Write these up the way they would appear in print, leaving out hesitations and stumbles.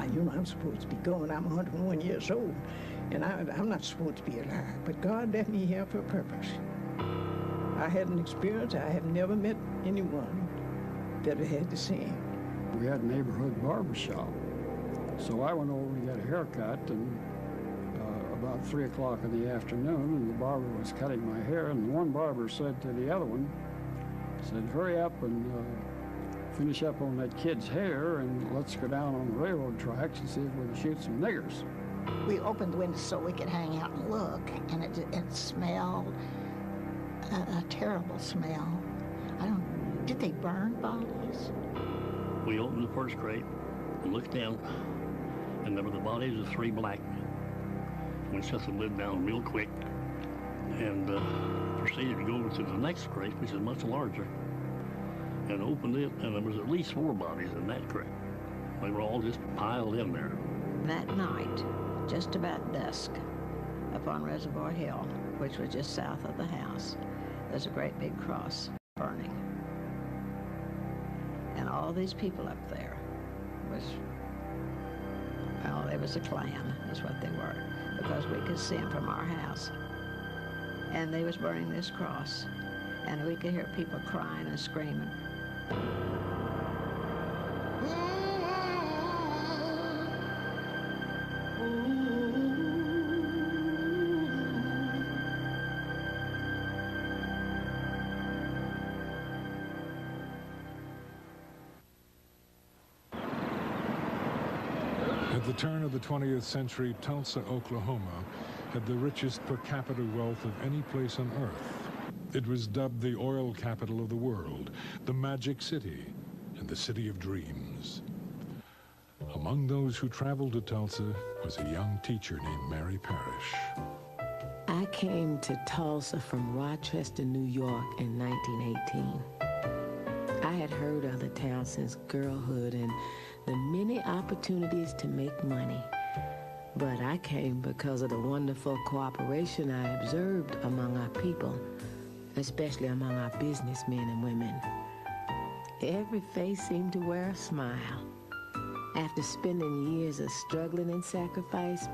now. You know, I'm supposed to be going. I'm 101 years old, and I'm not supposed to be alive. But God left me here for a purpose. I had an experience. I have never met anyone that had the same. We had a neighborhood barber shop. So I went over to get a haircut, and about 3 o'clock in the afternoon, and the barber was cutting my hair, and one barber said to the other one, said, hurry up and finish up on that kid's hair, and let's go down on the railroad tracks and see if we can shoot some niggers. We opened the window so we could hang out and look, and it smelled a terrible smell. Did they burn bodies? We opened the first crate and looked down, and there were the bodies of 3 black men. We shut the lid down real quick and proceeded to go over to the next crate, which is much larger, and opened it, and there was at least 4 bodies in that crate. They were all just piled in there. That night, just about dusk, up on Reservoir Hill, which was just south of the house, there's a great big cross burning. And all these people up there it was a Klan, is what they were, because we could see them from our house. And they was burning this cross, and we could hear people crying and screaming. At the turn of the 20th century, Tulsa, Oklahoma, had the richest per capita wealth of any place on earth. It was dubbed the oil capital of the world, the Magic City, and the City of Dreams. Among those who traveled to Tulsa was a young teacher named Mary Parrish. I came to Tulsa from Rochester, New York in 1918. I had heard of the town since girlhood and the many opportunities to make money. But I came because of the wonderful cooperation I observed among our people, especially among our businessmen and women. Every face seemed to wear a smile. After spending years of struggling and sacrifice,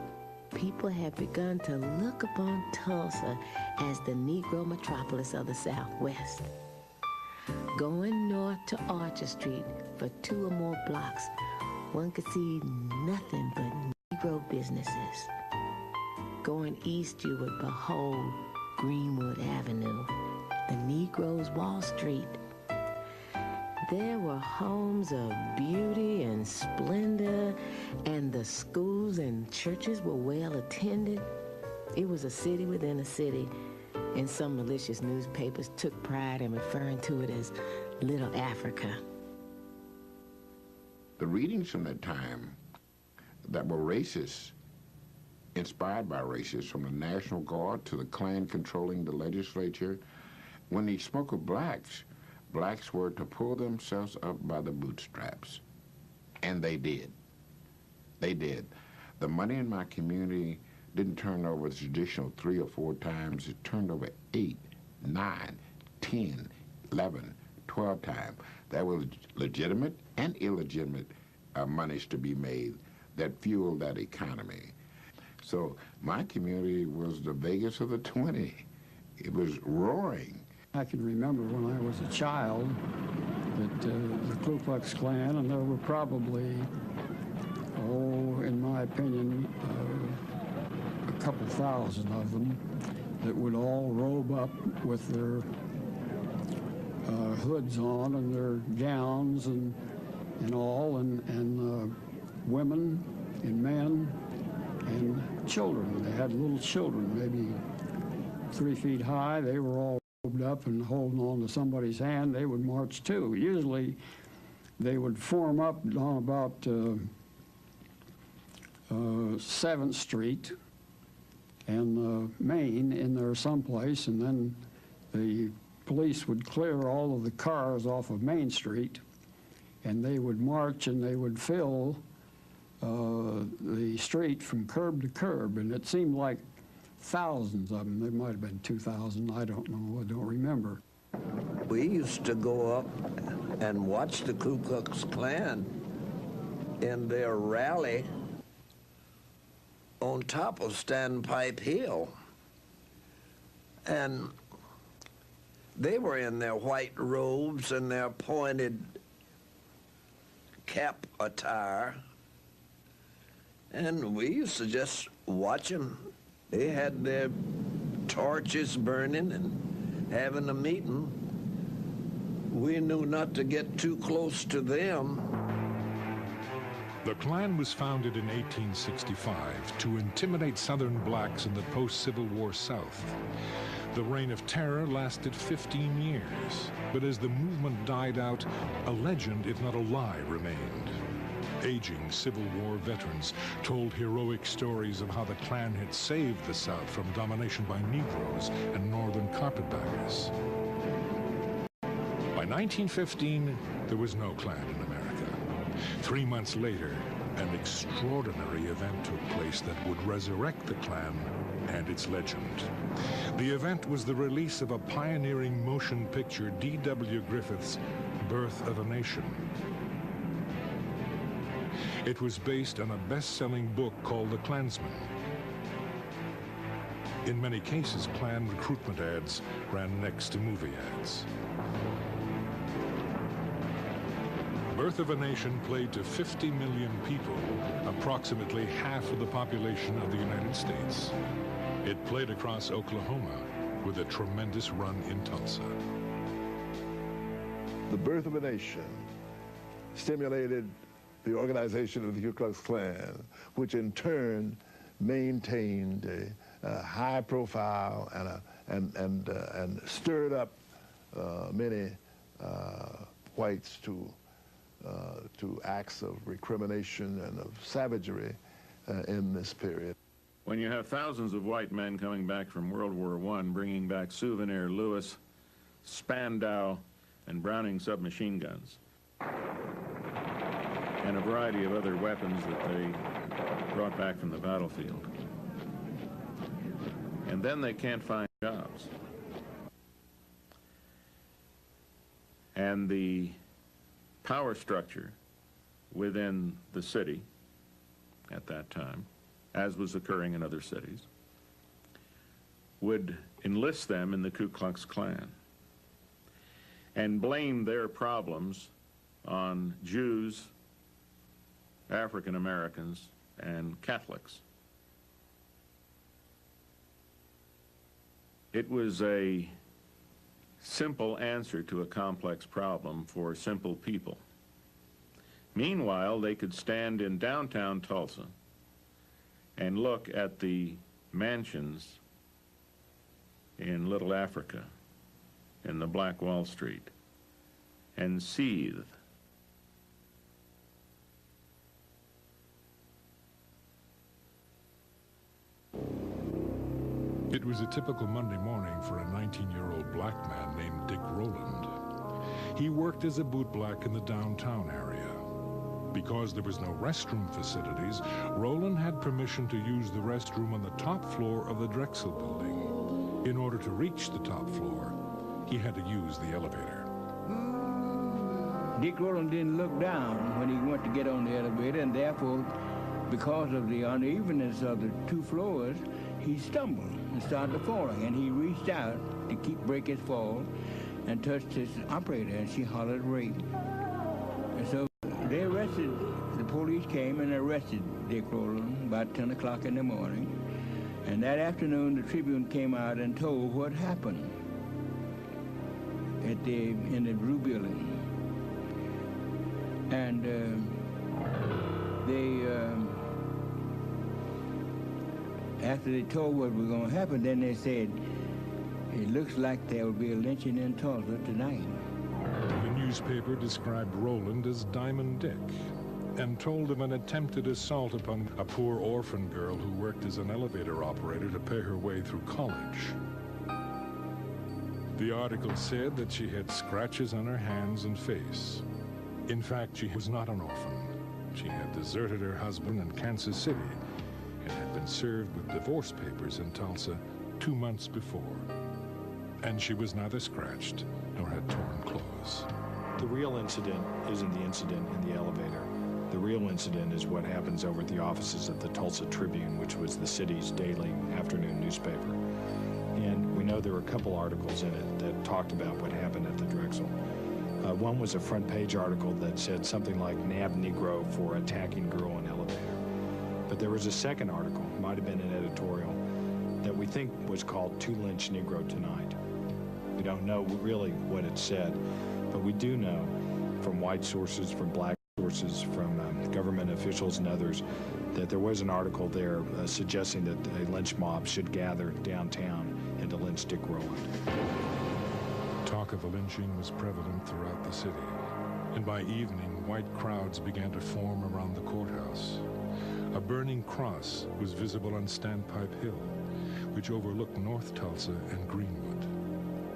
people had begun to look upon Tulsa as the Negro metropolis of the Southwest. Going north to Archer Street for 2 or more blocks, one could see nothing but Negro businesses. Going east, you would behold Greenwood Avenue, the Negroes' Wall Street. There were homes of beauty and splendor, and the schools and churches were well attended. It was a city within a city, and some malicious newspapers took pride in referring to it as Little Africa. The readings from that time that were racist, inspired by racists, from the National Guard to the Klan controlling the legislature, when they spoke of blacks, blacks were to pull themselves up by the bootstraps. And they did. They did. The money in my community didn't turn over the traditional 3 or 4 times. It turned over 8, 9, 10, 11, 12 times. There were legitimate and illegitimate monies to be made that fueled that economy. So my community was the Vegas of the 20. It was roaring. I can remember when I was a child that the Ku Klux Klan, and there were probably, in my opinion, a couple thousand of them that would all robe up with their hoods on and their gowns and all, and women and men and children. They had little children, maybe 3 feet high. They were all robed up and holding on to somebody's hand. They would march too. Usually they would form up on about 7th Street and Main in there someplace, and then the police would clear all of the cars off of Main Street, and they would march and they would fill the street from curb to curb, and it seemed like thousands of them. There might have been 2,000, I don't know, I don't remember. We used to go up and watch the Ku Klux Klan in their rally on top of Standpipe Hill. And they were in their white robes and their pointed cap attire. And we used to just watch them. They had their torches burning and having a meeting. We knew not to get too close to them. The Klan was founded in 1865 to intimidate Southern blacks in the post-Civil War South. The reign of terror lasted 15 years, but as the movement died out, a legend, if not a lie, remained. Aging Civil War veterans told heroic stories of how the Klan had saved the South from domination by Negroes and Northern carpetbaggers. By 1915, there was no Klan in America. 3 months later, an extraordinary event took place that would resurrect the Klan and its legend. The event was the release of a pioneering motion picture, D.W. Griffith's Birth of a Nation. It was based on a best-selling book called The Klansman. In many cases, Klan recruitment ads ran next to movie ads. Birth of a Nation played to 50 million people, approximately half of the population of the United States. It played across Oklahoma with a tremendous run in Tulsa. The Birth of a Nation stimulated the organization of the Ku Klux Klan, which in turn maintained a high profile and stirred up many whites to acts of recrimination and of savagery in this period. When you have thousands of white men coming back from World War I, bringing back Souvenir Lewis, Spandau, and Browning submachine guns, and a variety of other weapons that they brought back from the battlefield, and then they can't find jobs. And the power structure within the city at that time, as was occurring in other cities, would enlist them in the Ku Klux Klan and blame their problems on Jews, African Americans, and Catholics. It was a simple answer to a complex problem for simple people. Meanwhile, they could stand in downtown Tulsa and look at the mansions in Little Africa, in the Black Wall Street, and seethe. It was a typical Monday morning for a 19-year-old black man named Dick Rowland. He worked as a bootblack in the downtown area. Because there was no restroom facilities, Rowland had permission to use the restroom on the top floor of the Drexel building. In order to reach the top floor, he had to use the elevator. Dick Rowland didn't look down when he went to get on the elevator, and therefore, because of the unevenness of the two floors, he stumbled and started falling, and he reached out to break his fall and touched his operator, and she hollered rape. And so they arrested, the police came and arrested Dick Rowland about 10 o'clock in the morning. And that afternoon, the Tribune came out and told what happened in the Blue Building. And after they told what was going to happen, then they said, it looks like there will be a lynching in Tulsa tonight. The newspaper described Rowland as Diamond Dick and told of an attempted assault upon a poor orphan girl who worked as an elevator operator to pay her way through college. The article said that she had scratches on her hands and face. In fact, she was not an orphan. She had deserted her husband in Kansas City and had been served with divorce papers in Tulsa 2 months before. And she was neither scratched nor had torn clothes. The real incident isn't the incident in the elevator. The real incident is what happens over at the offices of the Tulsa Tribune, which was the city's daily afternoon newspaper. And we know there were a couple articles in it that talked about what happened at the Drexel. One was a front page article that said something like "Nab Negro for attacking girl in elevator." But there was a second article, might have been an editorial, that we think was called "To Lynch Negro Tonight." We don't know really what it said, but we do know from white sources, from black sources, from government officials and others, that there was an article there suggesting that a lynch mob should gather downtown and to lynch Dick Rowland. Talk of a lynching was prevalent throughout the city, and by evening, white crowds began to form around the courthouse. A burning cross was visible on Standpipe Hill, which overlooked North Tulsa and Greenwood.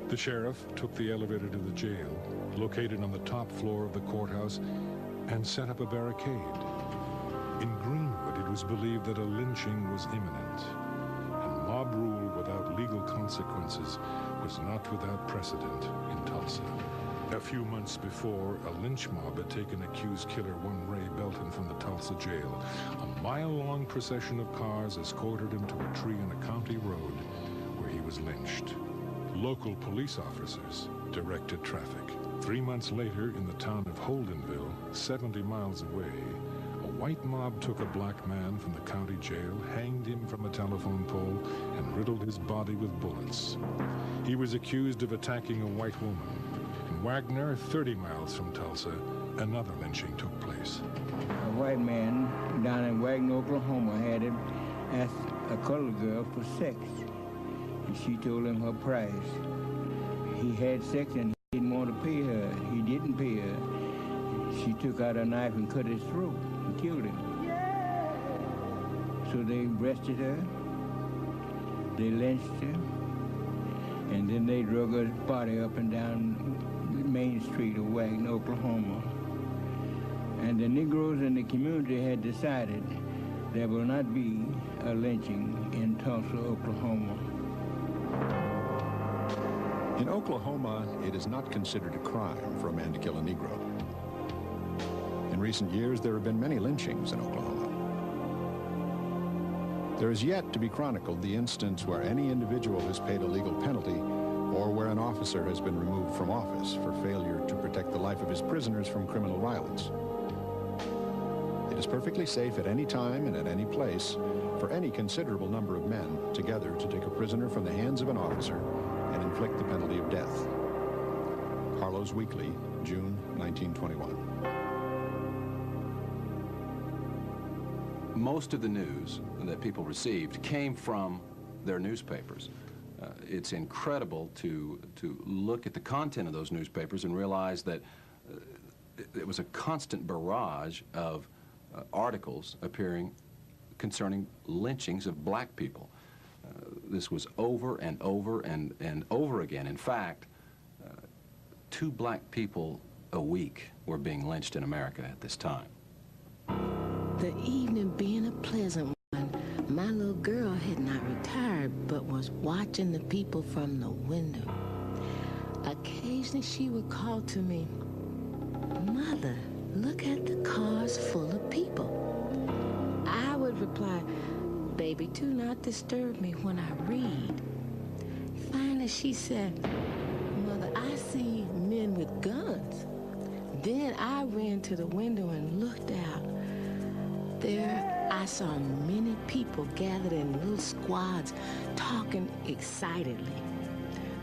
The sheriff took the elevator to the jail, located on the top floor of the courthouse, and set up a barricade. In Greenwood, it was believed that a lynching was imminent, and mob rule without legal consequences was not without precedent in Tulsa. A few months before, a lynch mob had taken accused killer one Ray Belton from the Tulsa jail. A mile-long procession of cars escorted him to a tree on a county road where he was lynched. Local police officers directed traffic. 3 months later, in the town of Holdenville, 70 miles away, a white mob took a black man from the county jail, hanged him from a telephone pole, and riddled his body with bullets. He was accused of attacking a white woman. In Wagner, 30 miles from Tulsa, another lynching took place. A white man down in Wagner, Oklahoma, had him ask a colored girl for sex, and she told him her price. He had sex and he didn't want to pay her. He didn't pay her. She took out a knife and cut his throat and killed him. So they arrested her, they lynched her, and then they drug her body up and down Main Street of Wagner, Oklahoma. And the Negroes in the community had decided there will not be a lynching in Tulsa, Oklahoma. In Oklahoma, it is not considered a crime for a man to kill a Negro. In recent years, there have been many lynchings in Oklahoma. There is yet to be chronicled the instance where any individual has paid a legal penalty or where an officer has been removed from office for failure to protect the life of his prisoners from criminal violence. It is perfectly safe at any time and at any place for any considerable number of men together to take a prisoner from the hands of an officer and inflict the penalty of death. Harlow's Weekly, June 1921. Most of the news that people received came from their newspapers. It's incredible to look at the content of those newspapers and realize that it was a constant barrage of articles appearing concerning lynchings of black people. This was over and over and over again. In fact, 2 black people a week were being lynched in America at this time. The evening being a pleasant one, my little girl had not retired but was watching the people from the window. Occasionally she would call to me, "Mother, look at the cars full of people." I would reply, "Baby, do not disturb me when I read." Finally she said, "Mother, I see men with guns." Then I ran to the window and looked out. There I saw many people gathered in little squads talking excitedly.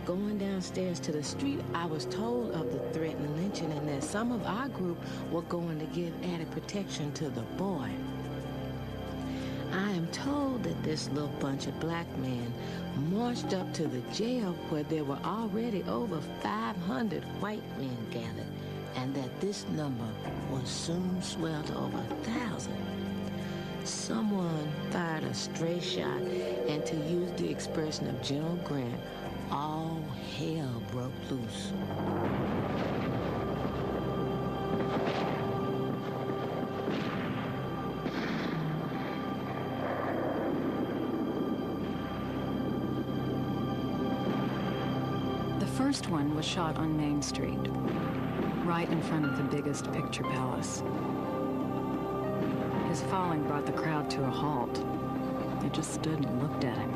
Going downstairs to the street, I was told of the threatened lynching and that some of our group were going to give added protection to the boy. I am told that this little bunch of black men marched up to the jail where there were already over 500 white men gathered, and that this number will soon swell to over 1,000. Someone fired a stray shot, and to use the expression of General Grant, all hell broke loose. The first one was shot on Main Street, right in front of the biggest picture palace. His falling brought the crowd to a halt. They just stood and looked at him.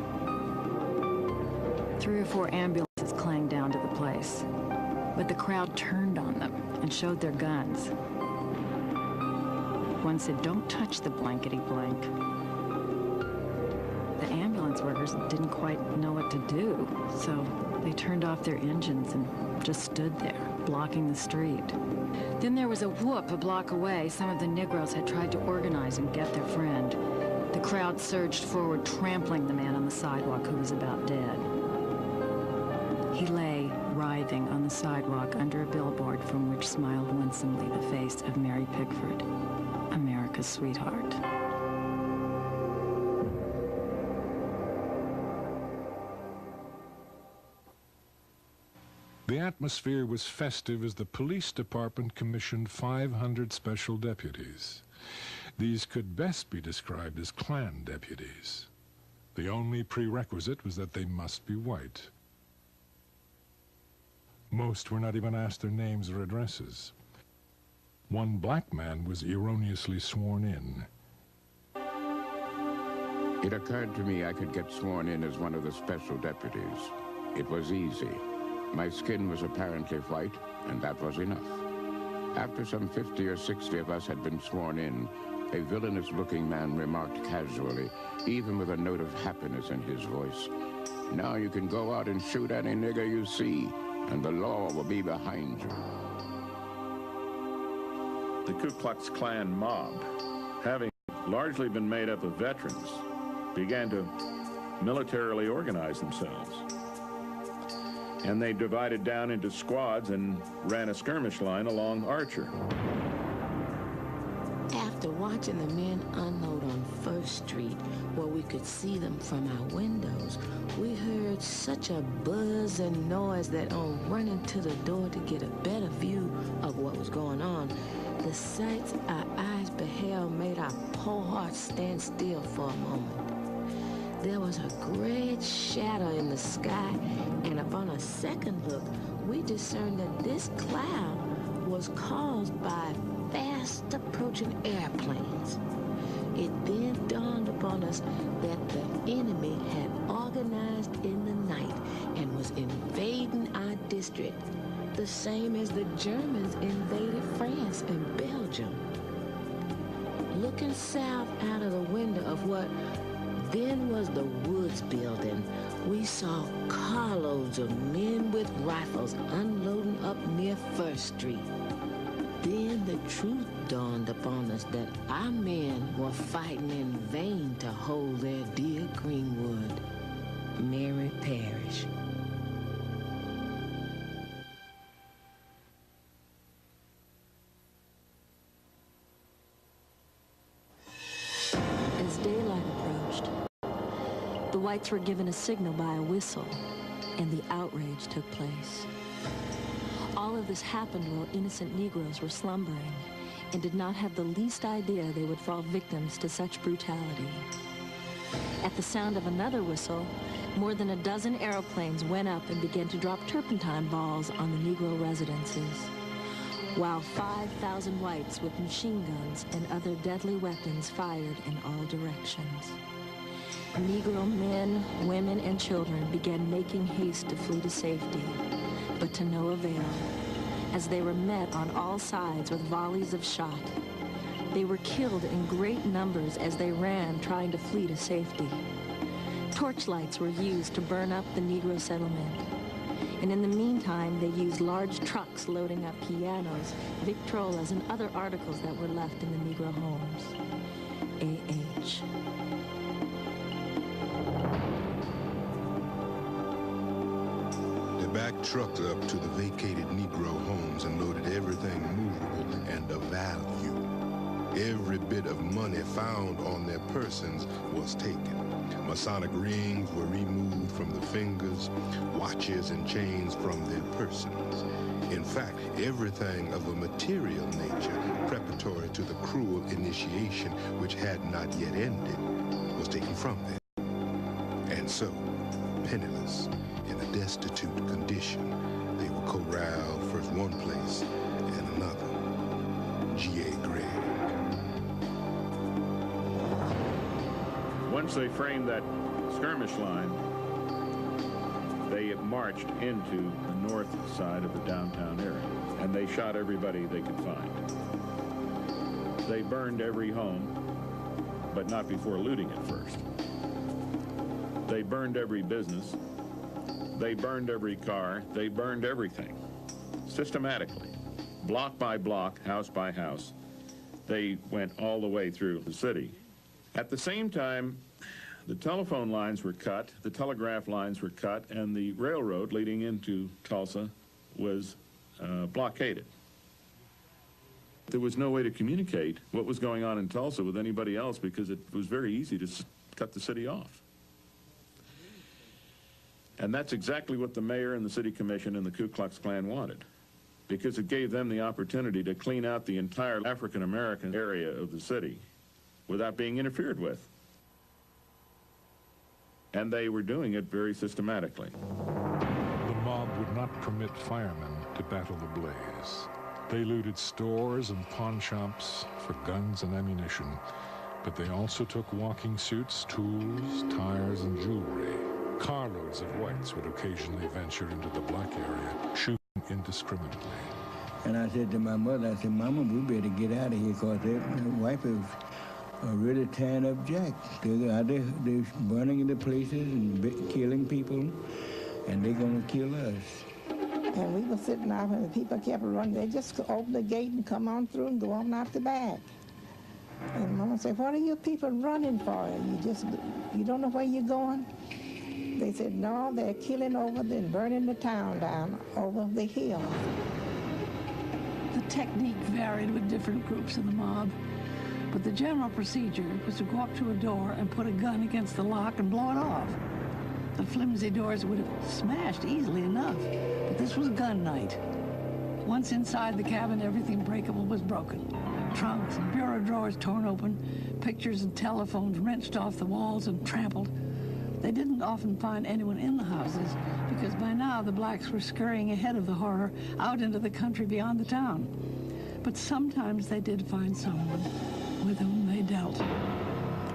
3 or 4 ambulances clanged down to the place, but the crowd turned on them and showed their guns. One said, "Don't touch the blankety blank." The ambulance workers didn't quite know what to do, so they turned off their engines and just stood there, blocking the street. Then there was a whoop a block away. Some of the Negroes had tried to organize and get their friend. The crowd surged forward, trampling the man on the sidewalk who was about dead. He lay, writhing on the sidewalk under a billboard from which smiled winsomely the face of Mary Pickford, America's sweetheart. The atmosphere was festive as the police department commissioned 500 special deputies. These could best be described as Klan deputies. The only prerequisite was that they must be white. Most were not even asked their names or addresses. One black man was erroneously sworn in. It occurred to me I could get sworn in as one of the special deputies. It was easy. My skin was apparently white, and that was enough. After some 50 or 60 of us had been sworn in, a villainous-looking man remarked casually, even with a note of happiness in his voice, "Now you can go out and shoot any nigger you see, and the law will be behind you." The Ku Klux Klan mob, having largely been made up of veterans, began to militarily organize themselves. And they divided down into squads and ran a skirmish line along Archer. After watching the men unload on First Street, where we could see them from our windows, we heard such a buzz and noise that on running to the door to get a better view of what was going on, the sights our eyes beheld made our poor hearts stand still for a moment. There was a great shadow in the sky, and upon a second look, we discerned that this cloud was caused by fast approaching airplanes. It then dawned upon us that the enemy had organized in the night and was invading our district, the same as the Germans invaded France and Belgium. Looking south out of the window of what then was the Woods building, we saw carloads of men with rifles unloading up near First Street. Then the truth dawned upon us that our men were fighting in vain to hold their dear Greenwood, Mary Parish. As daylight approached, the whites were given a signal by a whistle, and the outrage took place. All of this happened while innocent Negroes were slumbering and did not have the least idea they would fall victims to such brutality. At the sound of another whistle, more than a dozen aeroplanes went up and began to drop turpentine balls on the Negro residences, while 5,000 whites with machine guns and other deadly weapons fired in all directions. Negro men, women, and children began making haste to flee to safety, but to no avail, as they were met on all sides with volleys of shot. They were killed in great numbers as they ran, trying to flee to safety. Torchlights were used to burn up the Negro settlement. And in the meantime, they used large trucks loading up pianos, victrolas, and other articles that were left in the Negro homes. A.H. They backed trucks up to the vacated Negro homes and loaded everything movable and of value. Every bit of money found on their persons was taken. Masonic rings were removed from the fingers, watches and chains from their persons. In fact, everything of a material nature preparatory to the cruel initiation which had not yet ended was taken from them. And so, penniless, in a destitute condition, they were corralled first one place and another. G.A. Gregg. Once they framed that skirmish line, they marched into the north side of the downtown area, and they shot everybody they could find. They burned every home, but not before looting it first. They burned every business. They burned every car. They burned everything, systematically, block by block, house by house. They went all the way through the city. At the same time, the telephone lines were cut, the telegraph lines were cut, and the railroad leading into Tulsa was blockaded. There was no way to communicate what was going on in Tulsa with anybody else because it was very easy to cut the city off. And that's exactly what the mayor and the city commission and the Ku Klux Klan wanted, because it gave them the opportunity to clean out the entire African-American area of the city without being interfered with. And they were doing it very systematically. The mob would not permit firemen to battle the blaze. They looted stores and pawn shops for guns and ammunition, but they also took walking suits, tools, tires, and jewelry. Carloads of whites would occasionally venture into the black area, shooting indiscriminately. And I said to my mother, I said, Mama, we better get out of here because the white people are really tearing up Jack. They're out there, they're burning the places and killing people, and they're going to kill us. And we were sitting out and the people kept running. They just open the gate and come on through and go on out the back. And Mama said, what are you people running for? You don't know where you're going? They said, no, they're killing over and burning the town down over the hill. The technique varied with different groups of the mob, but the general procedure was to go up to a door and put a gun against the lock and blow it off. The flimsy doors would have smashed easily enough, but this was gun night. Once inside the cabin, everything breakable was broken. Trunks and bureau drawers torn open, pictures and telephones wrenched off the walls and trampled. They didn't often find anyone in the houses because by now the blacks were scurrying ahead of the horror out into the country beyond the town. But sometimes they did find someone with whom they dealt.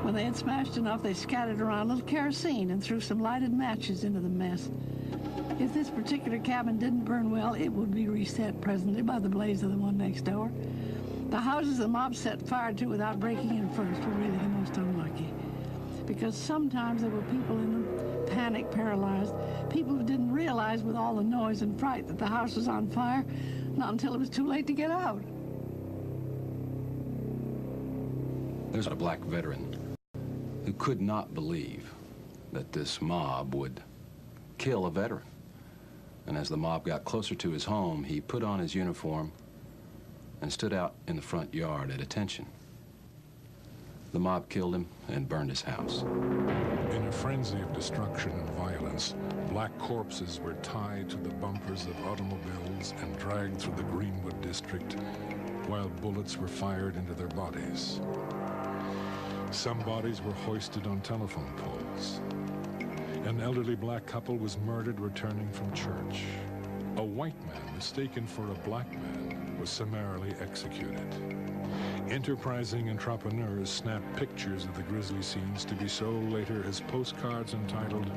When they had smashed enough, they scattered around a little kerosene and threw some lighted matches into the mess. If this particular cabin didn't burn well, it would be reset presently by the blaze of the one next door. The houses the mob set fire to without breaking in first were really the most unlucky, because sometimes there were people in them, panic paralyzed, people who didn't realize with all the noise and fright that the house was on fire, not until it was too late to get out. There's a black veteran who could not believe that this mob would kill a veteran. And as the mob got closer to his home, he put on his uniform and stood out in the front yard at attention. The mob killed him and burned his house. In a frenzy of destruction and violence, black corpses were tied to the bumpers of automobiles and dragged through the Greenwood district, while bullets were fired into their bodies. Some bodies were hoisted on telephone poles. An elderly black couple was murdered returning from church. A white man mistaken for a black man was summarily executed. Enterprising entrepreneurs snapped pictures of the grisly scenes to be sold later as postcards entitled,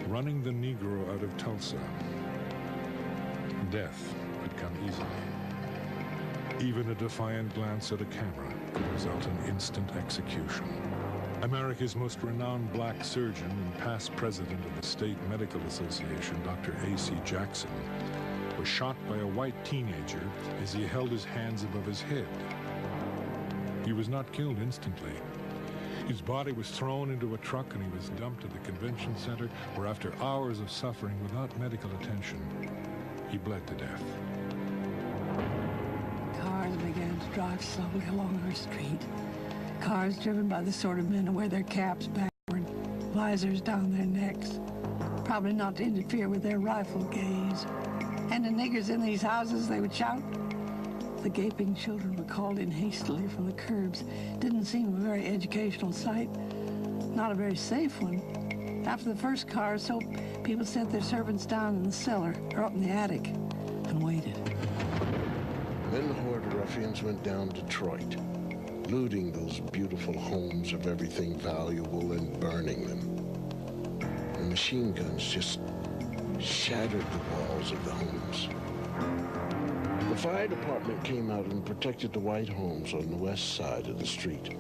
"Running the Negro Out of Tulsa." Death could come easily. Even a defiant glance at a camera could result in instant execution. America's most renowned black surgeon and past president of the State Medical Association, Dr. A.C. Jackson, was shot by a white teenager as he held his hands above his head. He was not killed instantly. His body was thrown into a truck and he was dumped at the convention center, where after hours of suffering without medical attention, he bled to death. Cars began to drive slowly along our street. Cars driven by the sort of men who wear their caps backward, visors down their necks, probably not to interfere with their rifle gaze. And the niggers in these houses, they would shout. The gaping children were called in hastily from the curbs. Didn't seem a very educational sight, not a very safe one. After the first car or so, people sent their servants down in the cellar or up in the attic and waited. Then the horde of ruffians went down Detroit. looting those beautiful homes of everything valuable and burning them. The machine guns just shattered the walls of the homes. The fire department came out and protected the white homes on the west side of the street.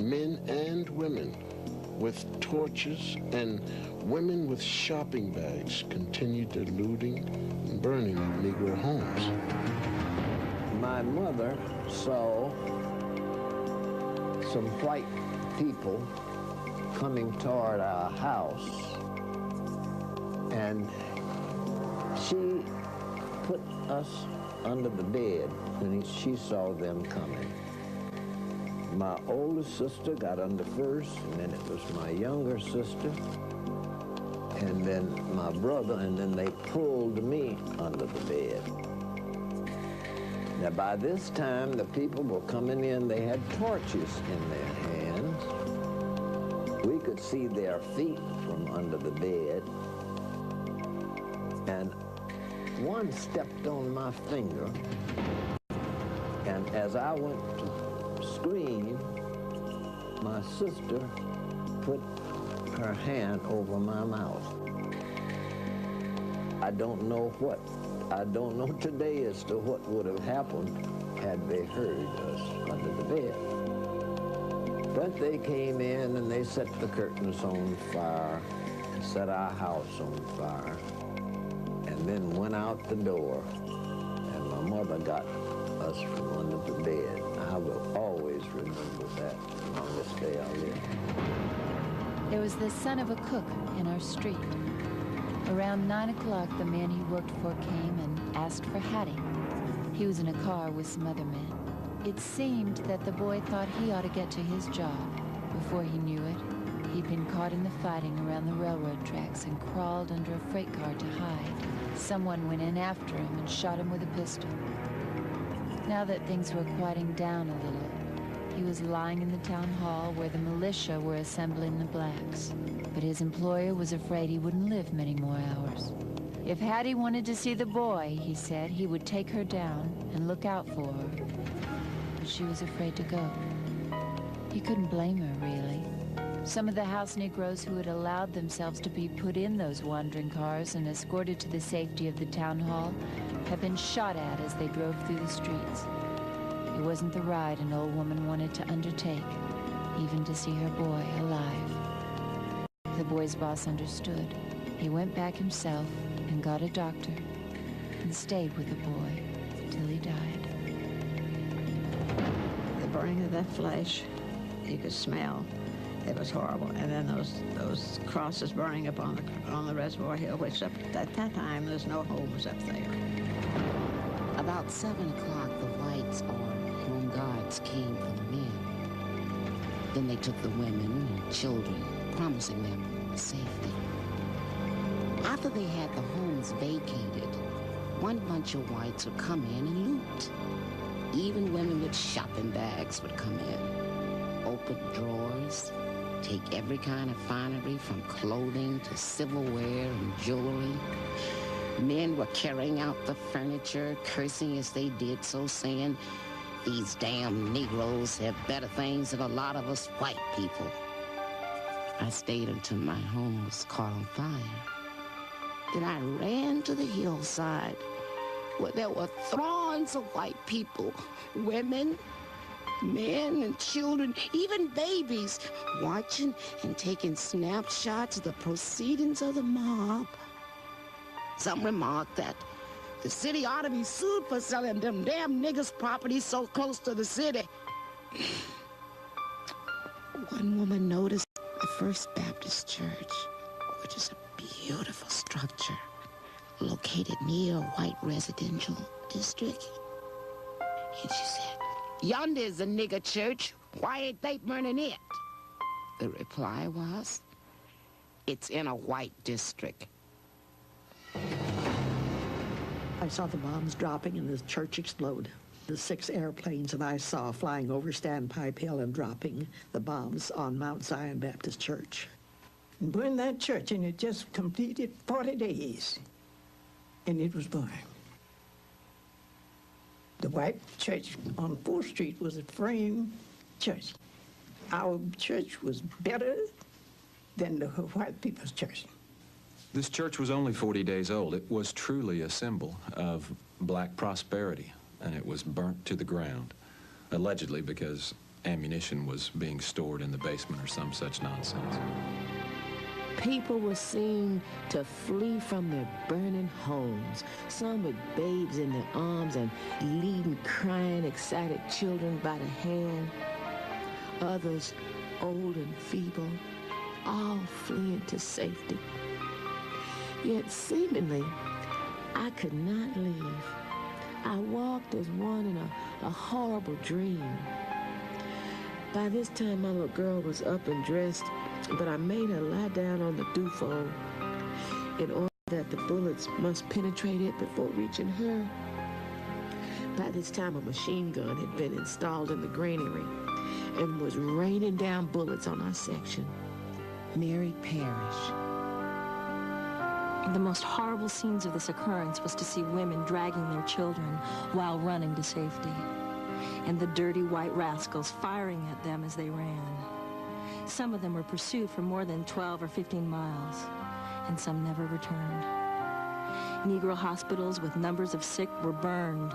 Men and women with torches and women with shopping bags continued their looting and burning of Negro homes. My mother saw some white people coming toward our house, and she put us under the bed when she saw them coming. My older sister got under first, and then it was my younger sister, and then my brother, and then they pulled me under the bed. Now, by this time, the people were coming in. They had torches in their hands. We could see their feet from under the bed, and one stepped on my finger, and as I went to scream, my sister put her hand over my mouth. I don't know today as to what would have happened had they heard us under the bed. But they came in and they set the curtains on fire, set our house on fire, and then went out the door, and my mother got us from under the bed. I will always remember that on this day I live. There was the son of a cook in our street. Around 9 o'clock, the man he worked for came and asked for Hattie. He was in a car with some other men. It seemed that the boy thought he ought to get to his job. Before he knew it, he'd been caught in the fighting around the railroad tracks and crawled under a freight car to hide. Someone went in after him and shot him with a pistol. Now that things were quieting down a little, he was lying in the town hall where the militia were assembling the blacks. But his employer was afraid he wouldn't live many more hours. If Hattie wanted to see the boy, he said, he would take her down and look out for her. But she was afraid to go. He couldn't blame her, really. Some of the house Negroes who had allowed themselves to be put in those wandering cars and escorted to the safety of the town hall had been shot at as they drove through the streets. It wasn't the ride an old woman wanted to undertake, even to see her boy alive. The boy's boss understood. He went back himself and got a doctor and stayed with the boy till he died. The burning of that flesh, you could smell. It was horrible. And then those crosses burning up on the reservoir hill, which at that time there's no homes up there. About 7 o'clock, the whites or home guards came for the men. Then they took the women and children, promising them safety. After they had the homes vacated, one bunch of whites would come in and loot. Even women with shopping bags would come in, open drawers, take every kind of finery from clothing to silverware and jewelry. Men were carrying out the furniture, cursing as they did so, saying, "These damn Negroes have better things than a lot of us white people." I stayed until my home was caught on fire. Then I ran to the hillside where there were throngs of white people, women, men and children, even babies, watching and taking snapshots of the proceedings of the mob. Some remarked that the city ought to be sued for selling them damn niggers' property so close to the city. One woman noticed the First Baptist Church, which is a beautiful structure located near a white residential district. And she said, "Yonder is a nigger church. Why ain't they burning it?" The reply was, "It's in a white district." I saw the bombs dropping and the church explode. The 6 airplanes that I saw flying over Standpipe Hill and dropping the bombs on Mount Zion Baptist Church. And burned that church, and it just completed 40 days, and it was burned. The white church on 4th Street was a frame church. Our church was better than the white people's church. This church was only 40 days old. It was truly a symbol of black prosperity, and it was burnt to the ground, allegedly because ammunition was being stored in the basement or some such nonsense. People were seen to flee from their burning homes, some with babes in their arms and leading crying, excited children by the hand, others old and feeble, all fleeing to safety. Yet seemingly, I could not leave. I walked as one in a horrible dream. By this time, my little girl was up and dressed, but I made her lie down on the dew-fold in order that the bullets must penetrate it before reaching her. By this time, a machine gun had been installed in the granary and was raining down bullets on our section. Mary Parrish. The most horrible scenes of this occurrence was to see women dragging their children while running to safety, and the dirty white rascals firing at them as they ran. Some of them were pursued for more than 12 or 15 miles, and some never returned. Negro hospitals with numbers of sick were burned,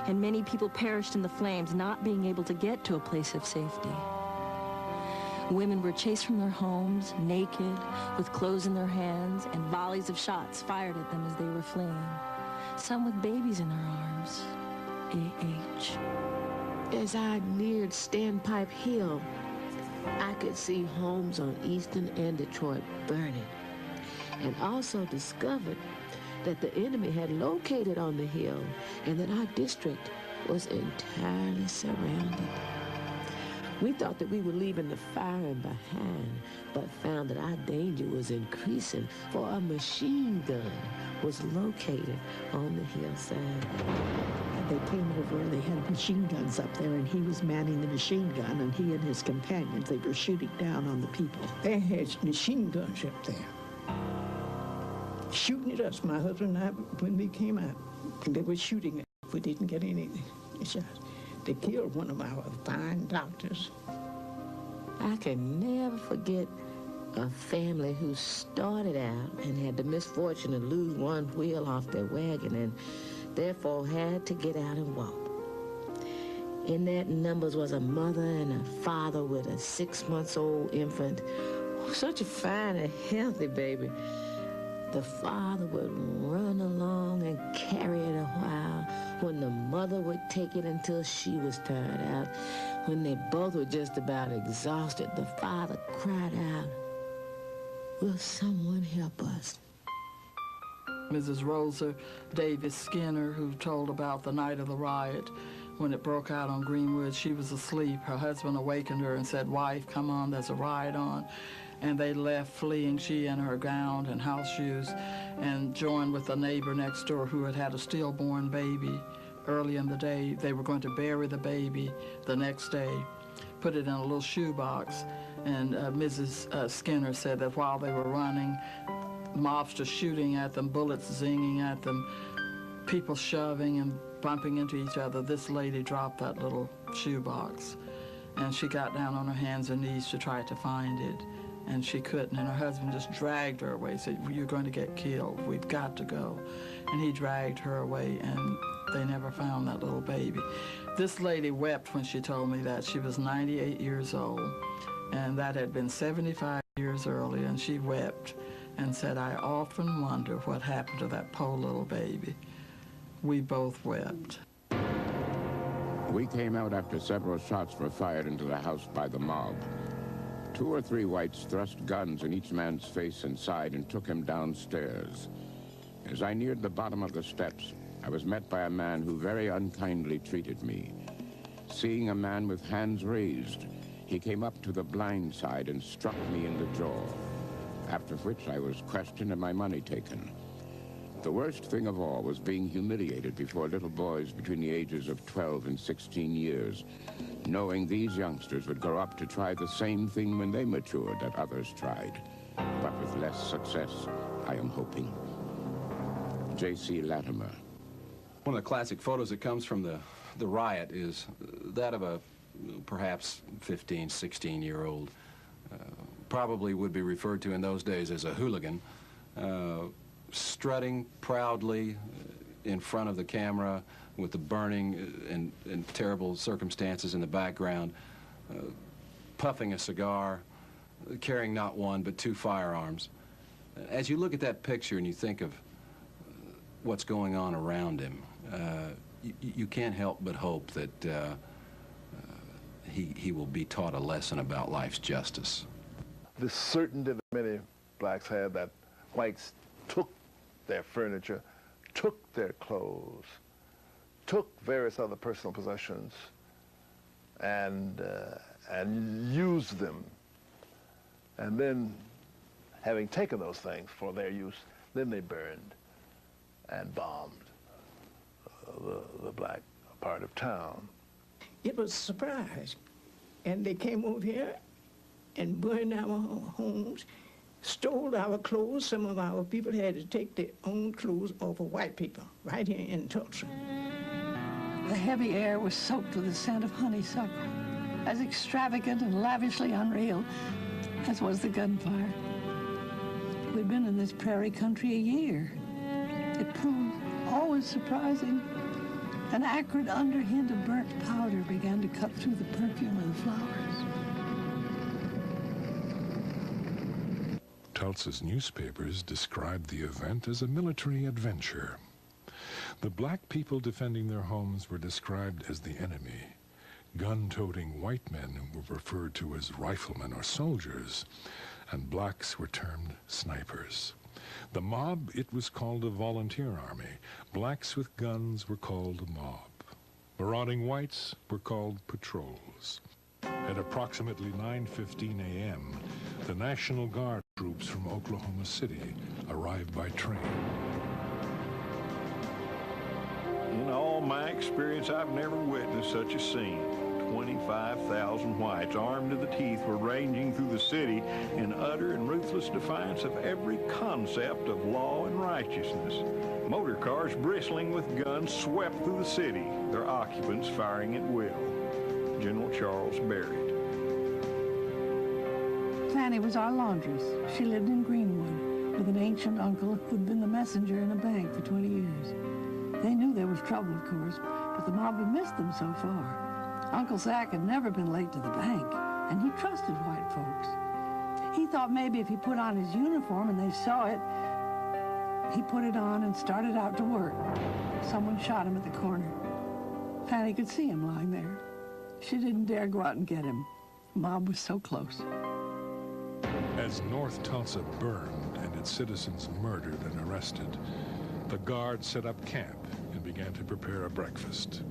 and many people perished in the flames, not being able to get to a place of safety. Women were chased from their homes, naked, with clothes in their hands, and volleys of shots fired at them as they were fleeing. Some with babies in their arms. A.H. As I neared Standpipe Hill, I could see homes on Eastern and Detroit burning, and also discovered that the enemy had located on the hill and that our district was entirely surrounded. We thought that we were leaving the firing behind, but found that our danger was increasing, for a machine gun was located on the hillside. They came over and they had machine guns up there, and he was manning the machine gun, and he and his companions, they were shooting down on the people. They had machine guns up there, shooting at us, my husband and I, when we came out. They were shooting at us. We didn't get any shots. They killed one of our fine doctors. I can never forget a family who started out and had the misfortune to lose one wheel off their wagon and therefore had to get out and walk. In that numbers was a mother and a father with a 6-month-old infant. Such a fine and healthy baby. The father would run along and carry it a while, when the mother would take it until she was tired out. When they both were just about exhausted, the father cried out, "Will someone help us?" Mrs. Rosa Davis Skinner, who told about the night of the riot when it broke out on Greenwood. She was asleep. Her husband awakened her and said, "Wife, come on, there's a riot on." And they left fleeing, she in her gown and house shoes, and joined with a neighbor next door who had had a stillborn baby early in the day. They were going to bury the baby the next day, put it in a little shoebox, and Mrs. Skinner said that while they were running, mobsters shooting at them, bullets zinging at them, people shoving and bumping into each other, this lady dropped that little shoebox, and she got down on her hands and knees to try to find it. And she couldn't, and her husband just dragged her away, said, "You're going to get killed, we've got to go." And he dragged her away, and they never found that little baby. This lady wept when she told me that. She was 98 years old, and that had been 75 years earlier, and she wept and said, "I often wonder what happened to that poor little baby." We both wept. We came out after several shots were fired into the house by the mob. 2 or 3 whites thrust guns in each man's face and side and took him downstairs. As I neared the bottom of the steps, I was met by a man who very unkindly treated me. Seeing a man with hands raised, he came up to the blind side and struck me in the jaw, after which I was questioned and my money taken. The worst thing of all was being humiliated before little boys between the ages of 12 and 16 years, knowing these youngsters would grow up to try the same thing when they matured that others tried, but with less success, I am hoping. J.C. Latimer. One of the classic photos that comes from the riot is that of a perhaps 15, 16-year-old, probably would be referred to in those days as a hooligan, strutting proudly in front of the camera with the burning and terrible circumstances in the background, puffing a cigar, carrying not one but two firearms. As you look at that picture and you think of what's going on around him, you can't help but hope that he will be taught a lesson about life's justice. The certainty that many blacks had that whites took their furniture, took their clothes, took various other personal possessions, and used them. And then, having taken those things for their use, then they burned and bombed the black part of town. It was a surprise. And they came over here and burned our homes, stole our clothes. Some of our people had to take their own clothes off of white people right here in Tulsa. The heavy air was soaked with the scent of honeysuckle, as extravagant and lavishly unreal as was the gunfire. We'd been in this prairie country a year. It proved always surprising. An acrid underhint of burnt powder began to cut through the perfume of the flowers. Tulsa's newspapers described the event as a military adventure. The black people defending their homes were described as the enemy. Gun-toting white men were referred to as riflemen or soldiers, and blacks were termed snipers. The mob, it was called a volunteer army. Blacks with guns were called a mob. Marauding whites were called patrols. At approximately 9:15 a.m., the National Guard troops from Oklahoma City arrived by train. In all my experience, I've never witnessed such a scene. 25,000 whites, armed to the teeth, were ranging through the city in utter and ruthless defiance of every concept of law and righteousness. Motor cars bristling with guns swept through the city, their occupants firing at will. General Charles Barrett. Fanny was our laundress. She lived in Greenwood with an ancient uncle who'd been the messenger in a bank for 20 years. They knew there was trouble, of course, but the mob had missed them so far. Uncle Zach had never been late to the bank, and he trusted white folks. He thought maybe if he put on his uniform and they saw it, he put it on and started out to work. Someone shot him at the corner. Fanny could see him lying there. She didn't dare go out and get him. The mob was so close. As North Tulsa burned and its citizens murdered and arrested, the Guard set up camp and began to prepare a breakfast.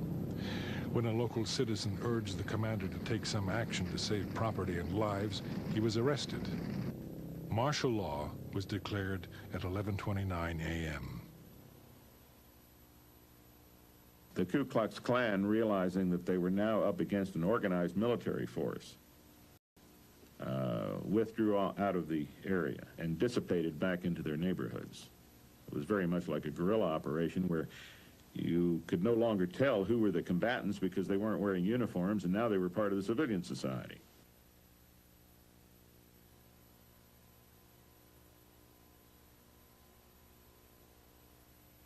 When a local citizen urged the commander to take some action to save property and lives, he was arrested. Martial law was declared at 11:29 a.m. The Ku Klux Klan, realizing that they were now up against an organized military force, withdrew out of the area and dissipated back into their neighborhoods. It was very much like a guerrilla operation where you could no longer tell who were the combatants because they weren't wearing uniforms, and now they were part of the civilian society.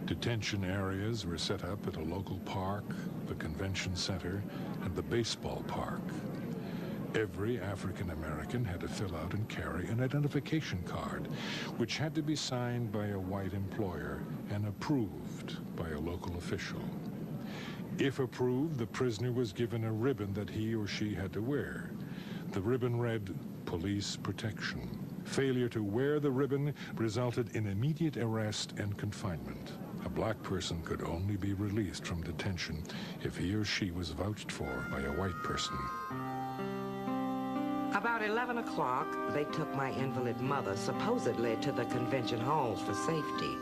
Detention areas were set up at a local park, the convention center, and the baseball park. Every African American had to fill out and carry an identification card, which had to be signed by a white employer and approved by a local official. If approved, the prisoner was given a ribbon that he or she had to wear. The ribbon read, "Police Protection." Failure to wear the ribbon resulted in immediate arrest and confinement. A black person could only be released from detention if he or she was vouched for by a white person. About 11 o'clock, they took my invalid mother supposedly to the convention halls for safety.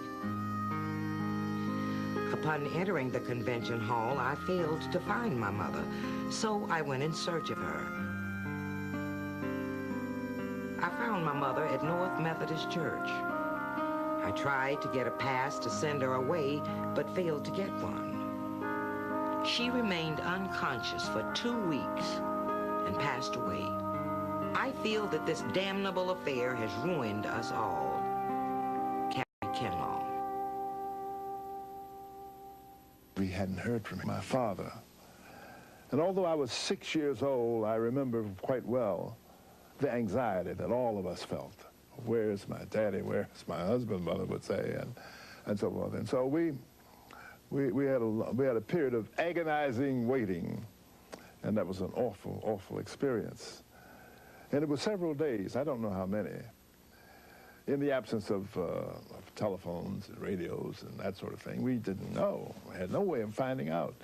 Upon entering the convention hall, I failed to find my mother, so I went in search of her. I found my mother at North Methodist Church. I tried to get a pass to send her away, but failed to get one. She remained unconscious for 2 weeks. and passed away. I feel that this damnable affair has ruined us all. Captain Kinlaw. We hadn't heard from my father. And although I was 6 years old, I remember quite well the anxiety that all of us felt. Where's my daddy? Where's my husband, Mother would say, and so forth. And so we had a period of agonizing waiting, and that was an awful, awful experience. And it was several days, I don't know how many, in the absence of telephones and radios and that sort of thing. We didn't know. We had no way of finding out.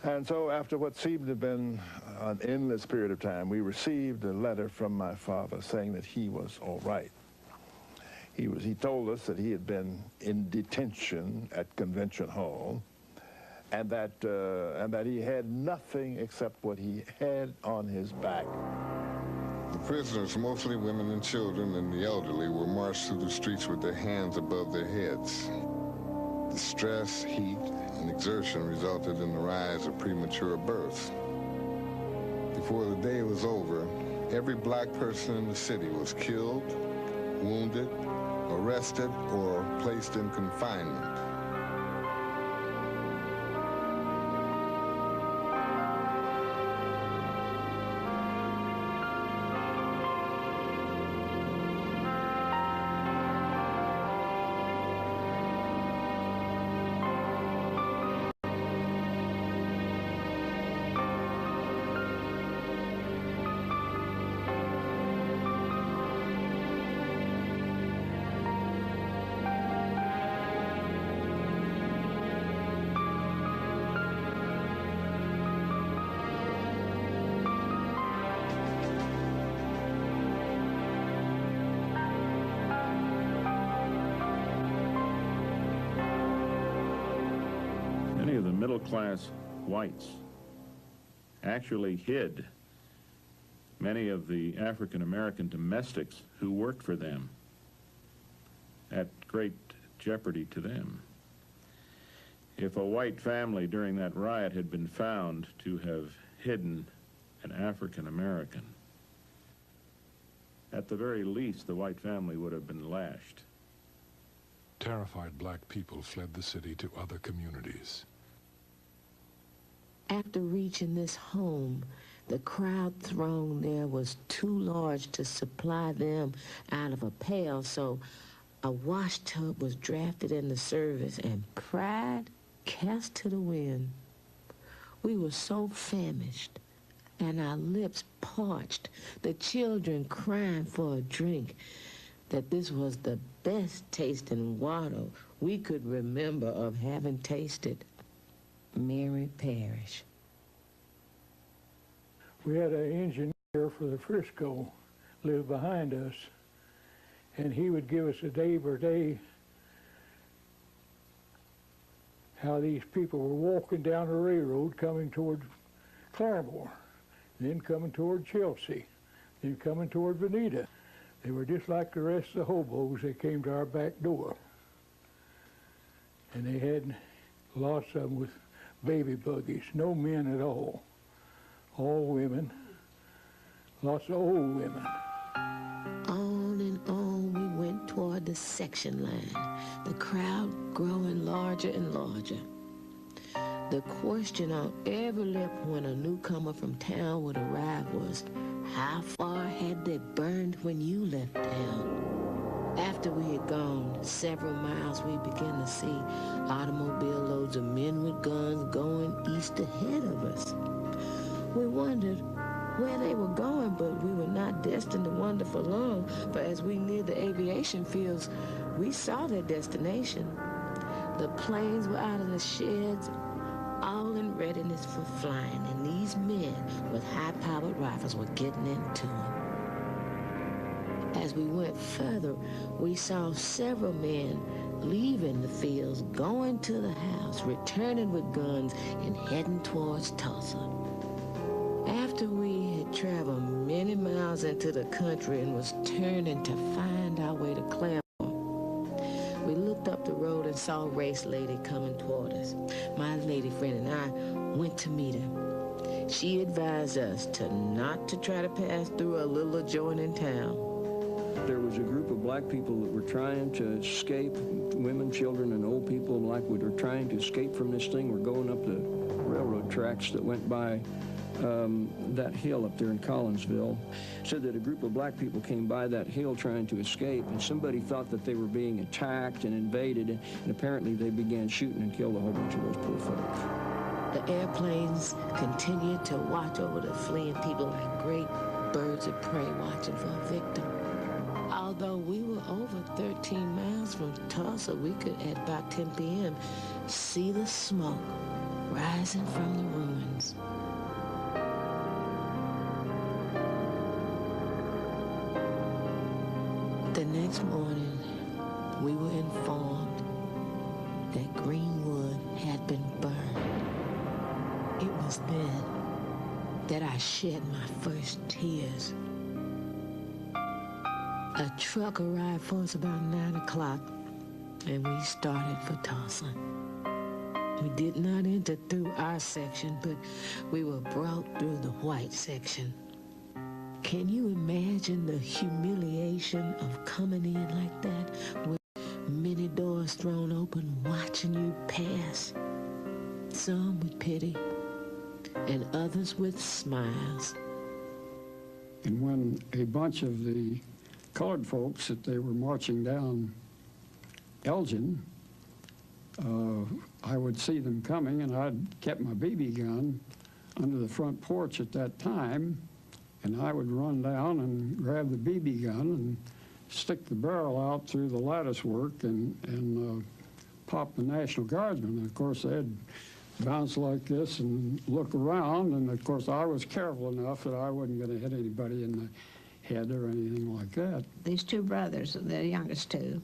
And so after what seemed to have been an endless period of time, we received a letter from my father saying that he was all right. He told us that he had been in detention at Convention Hall, and that he had nothing except what he had on his back. The prisoners, mostly women and children and the elderly, were marched through the streets with their hands above their heads. The stress, heat, and exertion resulted in the rise of premature births. Before the day was over, every black person in the city was killed, wounded, arrested, or placed in confinement. Many of the middle-class whites actually hid many of the African-American domestics who worked for them at great jeopardy to them. If a white family during that riot had been found to have hidden an African-American, at the very least, the white family would have been lashed. Terrified black people fled the city to other communities. After reaching this home, the crowd throng there was too large to supply them out of a pail, so a wash tub was drafted into service and pride cast to the wind. We were so famished and our lips parched, the children crying for a drink, that this was the best tasting water we could remember of having tasted. Mary Parrish. We had an engineer for the Frisco live behind us, and he would give us a day per day how these people were walking down the railroad coming toward Claremore, then coming toward Chelsea, then coming toward Veneta. They were just like the rest of the hobos. They came to our back door. And they had lots of them with baby buggies, no men at all women, lots of old women. On and on we went toward the section line, the crowd growing larger and larger. The question on every lip when a newcomer from town would arrive was, how far had they burned when you left town? After we had gone several miles, we began to see automobile loads of men with guns going east ahead of us. We wondered where they were going, but we were not destined to wander for long, for as we neared the aviation fields, we saw their destination. The planes were out of the sheds, all in readiness for flying, and these men with high-powered rifles were getting into them. As we went further, we saw several men leaving the fields, going to the house, returning with guns, and heading towards Tulsa. After we had traveled many miles into the country and was turning to find our way to Claremore, we looked up the road and saw a race lady coming toward us. My lady friend and I went to meet her. She advised us not to try to pass through a little adjoining town. There was a group of black people that were trying to escape, women, children, and old people like we were trying to escape from this thing. We're going up the railroad tracks that went by that hill up there in Collinsville. Said that a group of black people came by that hill trying to escape, and somebody thought that they were being attacked and invaded, and apparently they began shooting and killed a whole bunch of those poor folks. The airplanes continued to watch over the fleeing people like great birds of prey watching for a victim. Although we were over 13 miles from Tulsa, we could, at about 10 p.m., see the smoke rising from the ruins. The next morning, we were informed that Greenwood had been burned. It was then that I shed my first tears. A truck arrived for us about 9 o'clock, and we started for Tulsa. We did not enter through our section, but we were brought through the white section. Can you imagine the humiliation of coming in like that, with many doors thrown open, watching you pass? Some with pity, and others with smiles. And when a bunch of the colored folks that they were marching down Elgin, I would see them coming, and I'd kept my BB gun under the front porch at that time, and I would run down and grab the BB gun and stick the barrel out through the lattice work and pop the National Guardsmen. And of course, they'd bounce like this and look around, and of course, I was careful enough that I wasn't going to hit anybody in the head or anything like that. These two brothers, the youngest two,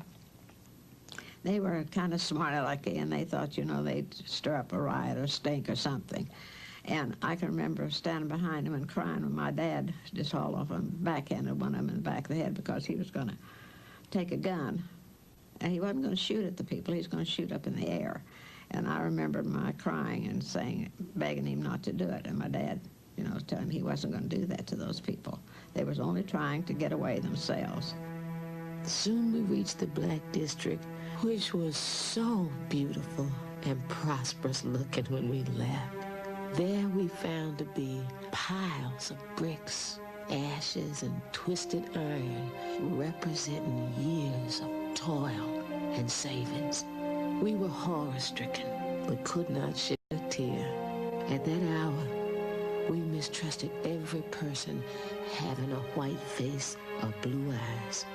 they were kind of smart alecky, and they thought, you know, they'd stir up a riot or stink or something. And I can remember standing behind them and crying when my dad just hauled off and backhanded one of them in the back of the head because he was going to take a gun. And he wasn't going to shoot at the people. He was going to shoot up in the air. And I remember my crying and saying, begging him not to do it. And my dad, you know, telling him he wasn't going to do that to those people. They was only trying to get away themselves. Soon we reached the Black District, which was so beautiful and prosperous looking when we left. There we found to be piles of bricks, ashes, and twisted iron representing years of toil and savings. We were horror-stricken, but could not shed a tear. At that hour, we mistrusted every person having a white face or blue eyes.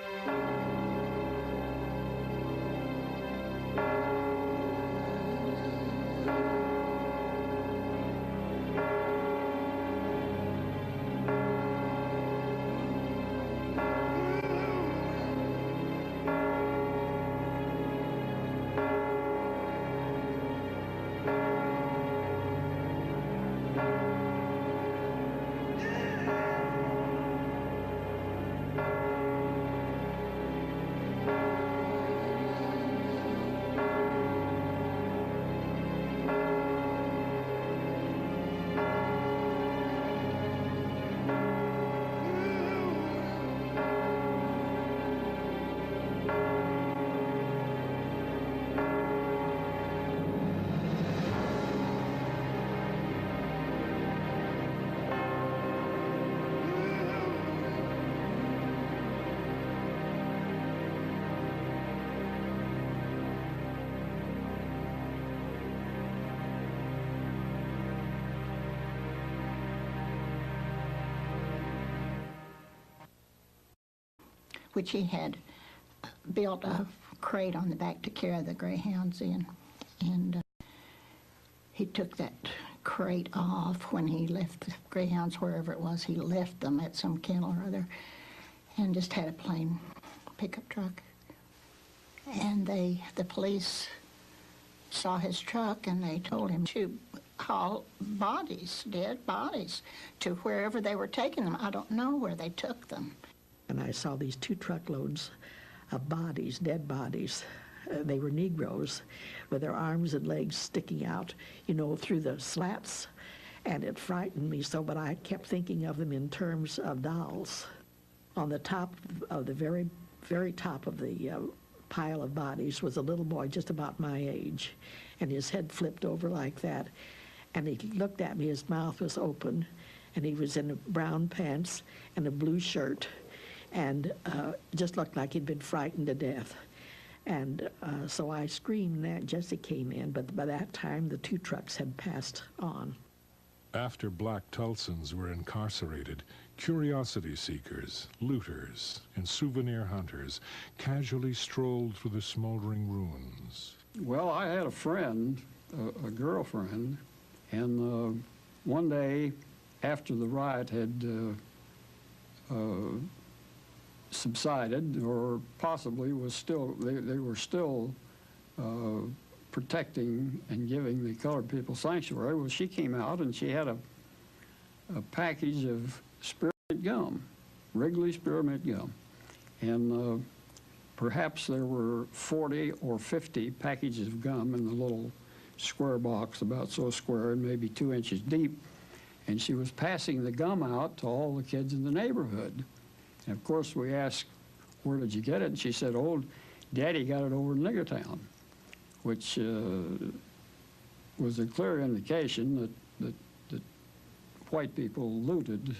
Which he had built a crate on the back to carry the greyhounds in. And he took that crate off when he left the greyhounds, wherever it was. He left them at some kennel or other and just had a plain pickup truck. And the police saw his truck and they told him to haul bodies, dead bodies, to wherever they were taking them. I don't know where they took them. And I saw these 2 truckloads of bodies, dead bodies. They were Negroes with their arms and legs sticking out, you know, through the slats. And it frightened me so, but I kept thinking of them in terms of dolls. On the top of the very, very top of the pile of bodies was a little boy just about my age, and his head flipped over like that. And he looked at me, his mouth was open, and he was in brown pants and a blue shirt, and just looked like he'd been frightened to death. And so I screamed that Jesse came in, but by that time the 2 trucks had passed on. After black Tulsans were incarcerated, curiosity seekers, looters, and souvenir hunters casually strolled through the smoldering ruins. Well, I had a friend, a girlfriend, and one day after the riot had subsided, or possibly was still, they were still protecting and giving the colored people sanctuary. Well, she came out and she had a package of spearmint gum, Wrigley spearmint gum. And perhaps there were 40 or 50 packages of gum in the little square box, about so square and maybe 2 inches deep. And she was passing the gum out to all the kids in the neighborhood. And of course we asked, where did you get it? And she said, oh, Daddy got it over in Niggertown, which was a clear indication that white people looted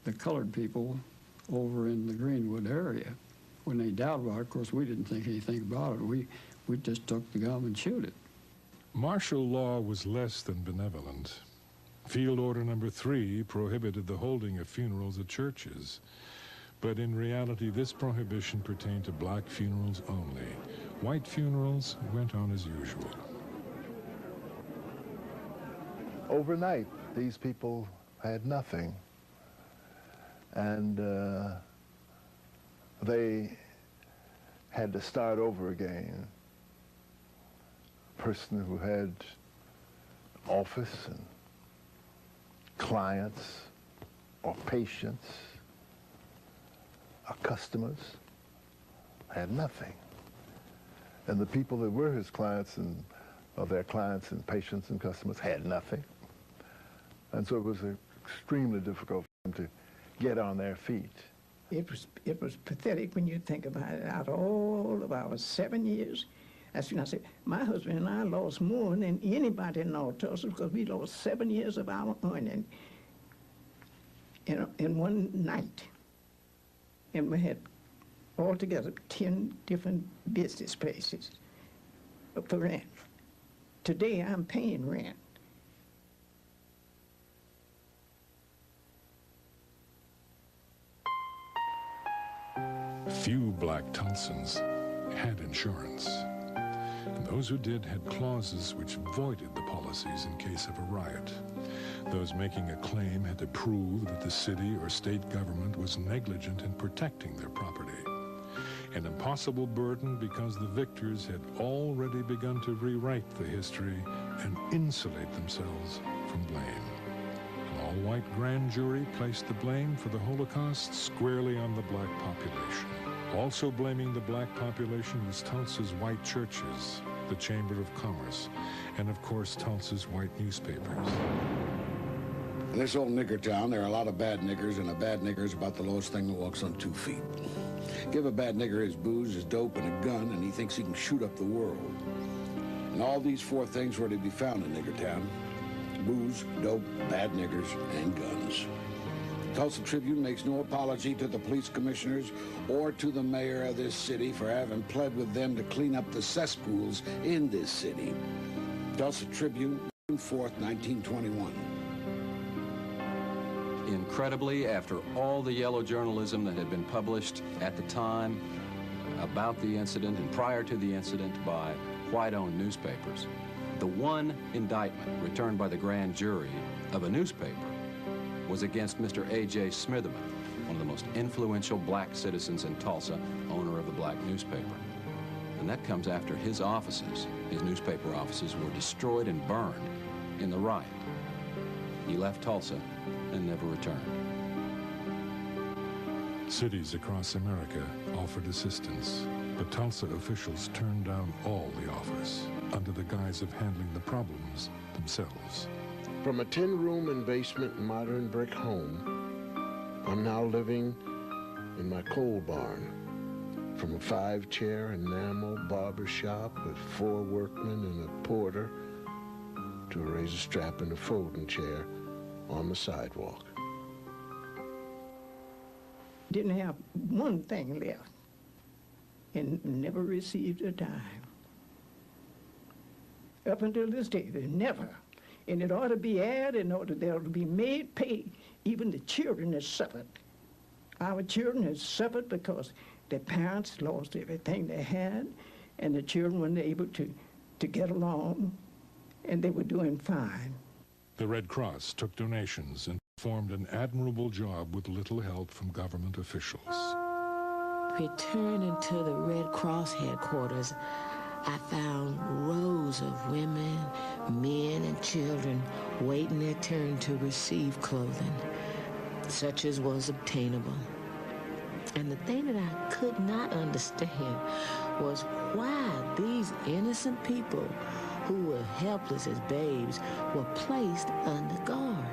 the colored people over in the Greenwood area. When they doubted about it, of course, we didn't think anything about it. We just took the gum and chewed it. Martial law was less than benevolent. Field Order Number 3 prohibited the holding of funerals at churches. But in reality, this prohibition pertained to black funerals only. White funerals went on as usual. Overnight, these people had nothing. And they had to start over again. A person who had office and clients or patients or customers had nothing. And the people that were his clients and their clients and patients and customers had nothing. And so it was extremely difficult for them to get on their feet. It was pathetic when you think about it. Out of all of our 7 years, that's when I said, my husband and I lost more than anybody in North Tulsa because we lost 7 years of our earning in one night. And we had altogether 10 different business places for rent. Today I'm paying rent. Few black Tulsans had insurance. And those who did had clauses which voided the policies in case of a riot. Those making a claim had to prove that the city or state government was negligent in protecting their property. An impossible burden because the victors had already begun to rewrite the history and insulate themselves from blame. An all-white grand jury placed the blame for the Holocaust squarely on the black population. Also blaming the black population was Tulsa's white churches, the Chamber of Commerce, and of course Tulsa's white newspapers. In this old nigger town, there are a lot of bad niggers, and a bad nigger is about the lowest thing that walks on 2 feet. Give a bad nigger his booze, his dope, and a gun, and he thinks he can shoot up the world. And all these 4 things were to be found in Niggertown: booze, dope, bad niggers, and guns. The Tulsa Tribune makes no apology to the police commissioners or to the mayor of this city for having pled with them to clean up the cesspools in this city. Tulsa Tribune, June 4th, 1921. Incredibly, after all the yellow journalism that had been published at the time about the incident and prior to the incident by white-owned newspapers, the one indictment returned by the grand jury of a newspaper was against Mr. A.J. Smitherman, one of the most influential black citizens in Tulsa, owner of the black newspaper. And that comes after his offices, his newspaper offices, were destroyed and burned in the riot. He left Tulsa and never returned. Cities across America offered assistance, but Tulsa officials turned down all the offers under the guise of handling the problems themselves. From a tin-room and basement modern brick home, I'm now living in my coal barn. From a 5-chair enamel barber shop with 4 workmen and a porter to a razor strap and a folding chair on the sidewalk. Didn't have one thing left and never received a dime. Up until this day, they never. And it ought to be added in order there to be made pay. Even the children have suffered. Our children have suffered because their parents lost everything they had, and the children weren't able to get along, and they were doing fine. The Red Cross took donations and performed an admirable job with little help from government officials. Returning to the Red Cross headquarters, I found rows of women, men, and children waiting their turn to receive clothing, such as was obtainable. And the thing that I could not understand was why these innocent people who were helpless as babes were placed under guard.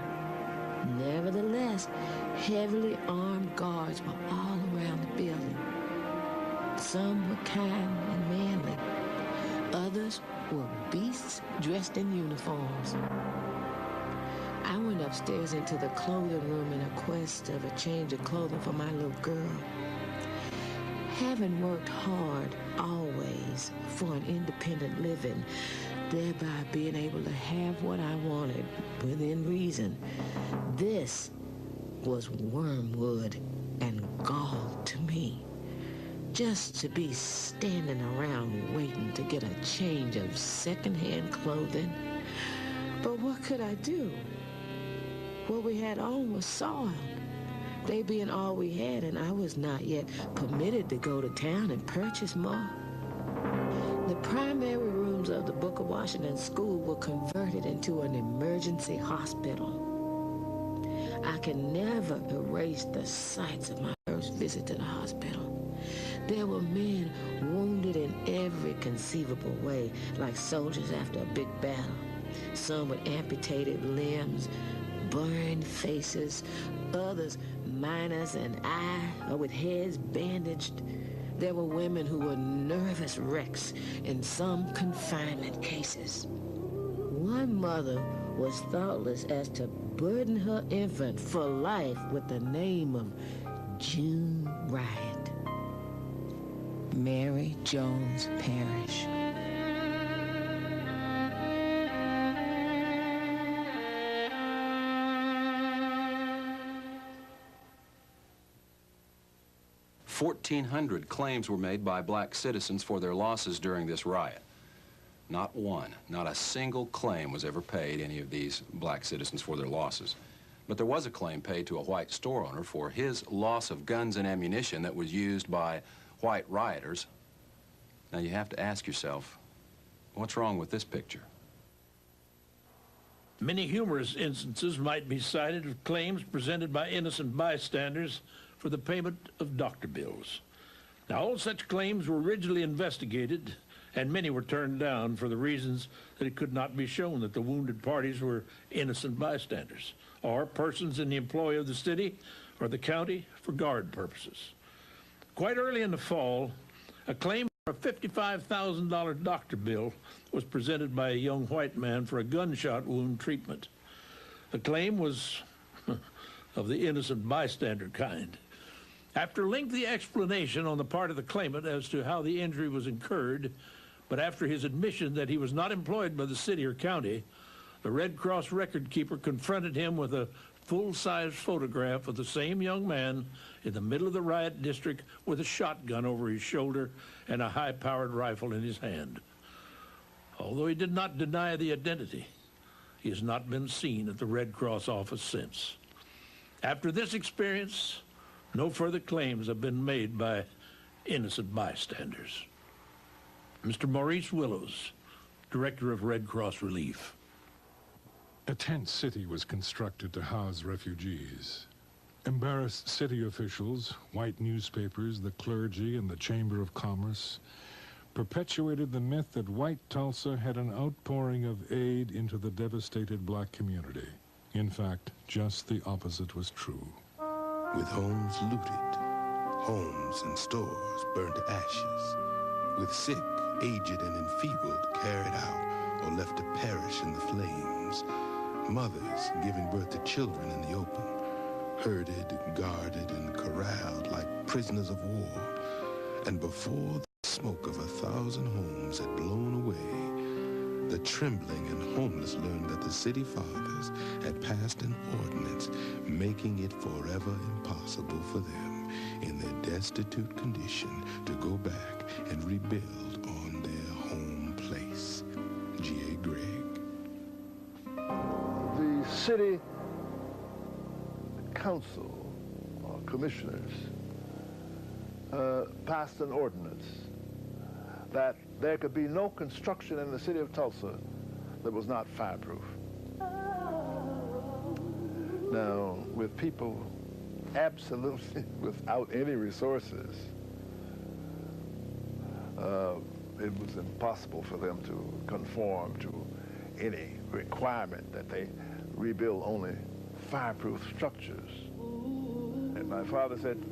Nevertheless, heavily armed guards were all around the building. Some were kind and manly. Others were beasts dressed in uniforms. I went upstairs into the clothing room in a quest of a change of clothing for my little girl. Having worked hard always for an independent living, thereby being able to have what I wanted within reason, this was wormwood and gall to me. Just to be standing around waiting to get a change of secondhand clothing. But what could I do? What we had on was soiled. They being all we had, and I was not yet permitted to go to town and purchase more. The primary rooms of the Booker Washington School were converted into an emergency hospital. I can never erase the sights of my first visit to the hospital. There were men wounded in every conceivable way, like soldiers after a big battle. Some with amputated limbs, burned faces, others minus an eye or with heads bandaged. There were women who were nervous wrecks in some confinement cases. One mother was thoughtless as to burden her infant for life with the name of June Riot. Mary Jones Parrish. $1,400 claims were made by black citizens for their losses during this riot. Not one, not a single claim was ever paid any of these black citizens for their losses. But there was a claim paid to a white store owner for his loss of guns and ammunition that was used by white rioters. Now you have to ask yourself, what's wrong with this picture? Many humorous instances might be cited of claims presented by innocent bystanders for the payment of doctor bills. Now, all such claims were originally investigated, and many were turned down for the reasons that it could not be shown that the wounded parties were innocent bystanders or persons in the employ of the city or the county for guard purposes. Quite early in the fall, a claim for a $55,000 doctor bill was presented by a young white man for a gunshot wound treatment. The claim was of the innocent bystander kind. After lengthy explanation on the part of the claimant as to how the injury was incurred, but after his admission that he was not employed by the city or county, the Red Cross record keeper confronted him with a full-size photograph of the same young man in the middle of the riot district with a shotgun over his shoulder and a high-powered rifle in his hand. Although he did not deny the identity, he has not been seen at the Red Cross office since. After this experience, no further claims have been made by innocent bystanders. Mr. Maurice Willows, Director of Red Cross Relief. A tent city was constructed to house refugees. Embarrassed city officials, white newspapers, the clergy, and the Chamber of Commerce perpetuated the myth that white Tulsa had an outpouring of aid into the devastated black community. In fact, just the opposite was true. With homes looted, homes and stores burned to ashes, with sick, aged, and enfeebled carried out or left to perish in the flames, mothers giving birth to children in the open, herded, guarded, and corralled like prisoners of war. And before the smoke of 1,000 homes had blown away, the trembling and homeless learned that the city fathers had passed an ordinance making it forever impossible for them, in their destitute condition, to go back and rebuild on their home place. G.A. Gregg. The city council or commissioners passed an ordinance that there could be no construction in the city of Tulsa that was not fireproof. Now, with people absolutely without any resources, it was impossible for them to conform to any requirement that they rebuild only fireproof structures. And my father said,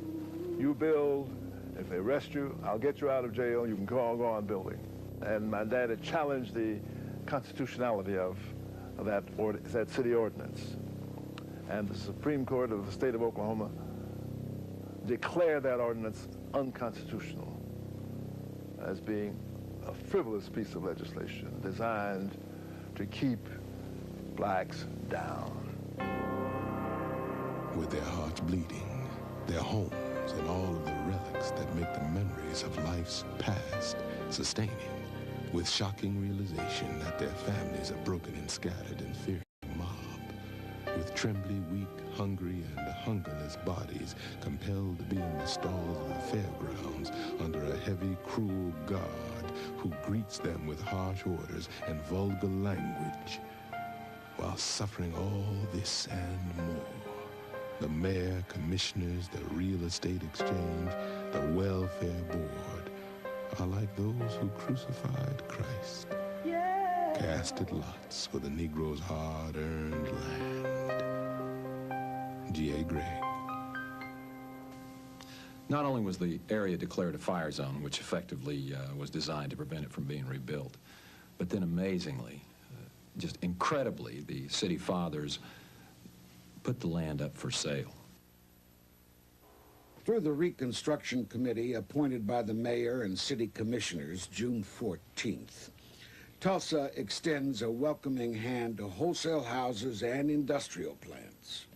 you build, if they arrest you, I'll get you out of jail, you can go on building. And my dad had challenged the constitutionality of that city ordinance. And the Supreme Court of the state of Oklahoma declared that ordinance unconstitutional as being a frivolous piece of legislation designed to keep blacks down. With their hearts bleeding, their homes and all of the relics that make the memories of life's past sustaining, with shocking realization that their families are broken and scattered in fear of the mob, with trembly, weak, hungry, and hungerless bodies compelled to be in the stalls of the fairgrounds under a heavy, cruel guard who greets them with harsh orders and vulgar language, while suffering all this and more. The mayor, commissioners, the real estate exchange, the welfare board are like those who crucified Christ, casted lots for the Negro's hard-earned land. G.A. Gregg. Not only was the area declared a fire zone, which effectively was designed to prevent it from being rebuilt, but then amazingly, just incredibly, the city fathers put the land up for sale. Through the Reconstruction Committee appointed by the mayor and city commissioners June 14th, Tulsa extends a welcoming hand to wholesale houses and industrial plants,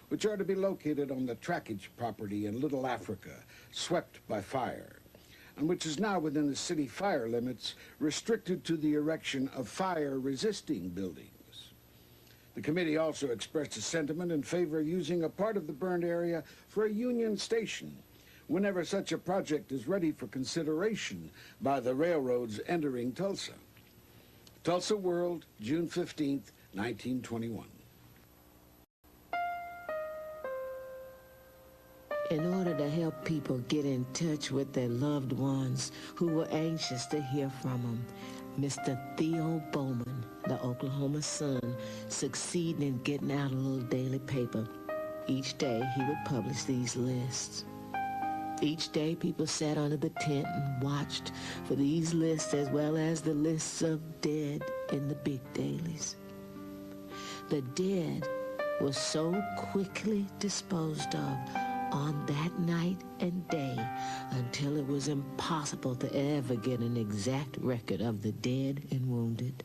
which are to be located on the trackage property in Little Africa, swept by fire, and which is now within the city fire limits, restricted to the erection of fire-resisting buildings. The committee also expressed a sentiment in favor of using a part of the burned area for a Union Station whenever such a project is ready for consideration by the railroads entering Tulsa. Tulsa World, June 15th, 1921. In order to help people get in touch with their loved ones who were anxious to hear from them, Mr. Theo Bowman, the Oklahoma Sun, succeeded in getting out a little daily paper. Each day, he would publish these lists. Each day, people sat under the tent and watched for these lists as well as the lists of dead in the big dailies. The dead were so quickly disposed of on that night and day until it was impossible to ever get an exact record of the dead and wounded.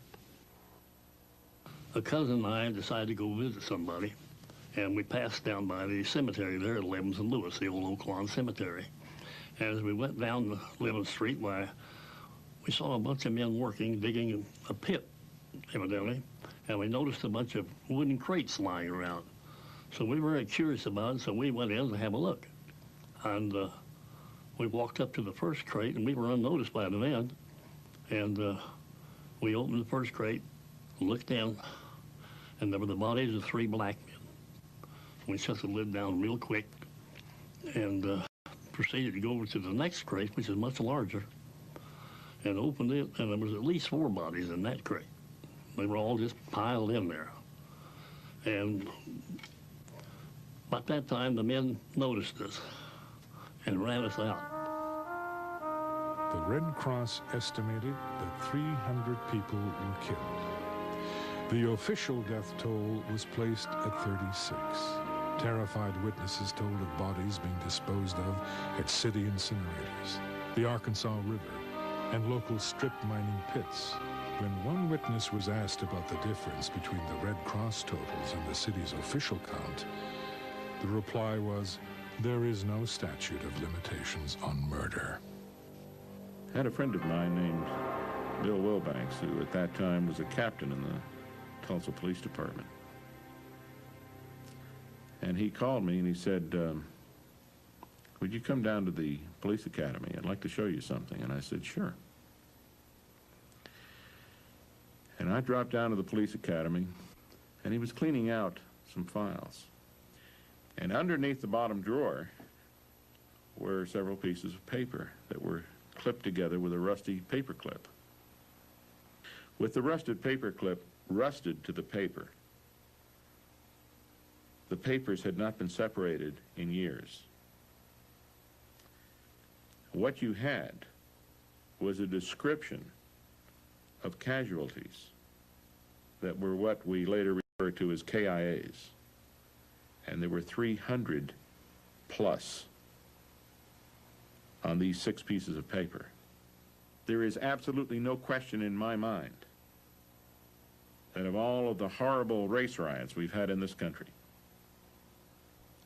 A cousin and I decided to go visit somebody, and we passed down by the cemetery there at 11th and Lewis, the old Oak Lawn Cemetery. And as we went down 11th Street, why, we saw a bunch of men working, digging a pit, evidently, and we noticed a bunch of wooden crates lying around. So we were very curious about it, so we went in to have a look. And we walked up to the first crate, and we were unnoticed by the men. And we opened the first crate, looked in, and there were the bodies of 3 black men. We shut the lid down real quick and proceeded to go over to the next crate, which is much larger. and opened it, and there was at least 4 bodies in that crate. They were all just piled in there. And about that time, the men noticed us and ran us out. The Red Cross estimated that 300 people were killed. The official death toll was placed at 36. Terrified witnesses told of bodies being disposed of at city incinerators, the Arkansas River, and local strip mining pits. When one witness was asked about the difference between the Red Cross totals and the city's official count, the reply was, there is no statute of limitations on murder. I had a friend of mine named Bill Wilbanks, who at that time was a captain in the Tulsa Police Department. And he called me and he said, would you come down to the police academy? I'd like to show you something. And I said, sure. And I dropped down to the police academy, and he was cleaning out some files. And underneath the bottom drawer were several pieces of paper that were clipped together with a rusty paper clip. With the rusted paper clip rusted to the paper, the papers had not been separated in years. What you had was a description of casualties that were what we later referred to as KIAs. And there were 300 plus on these 6 pieces of paper. There is absolutely no question in my mind that of all of the horrible race riots we've had in this country,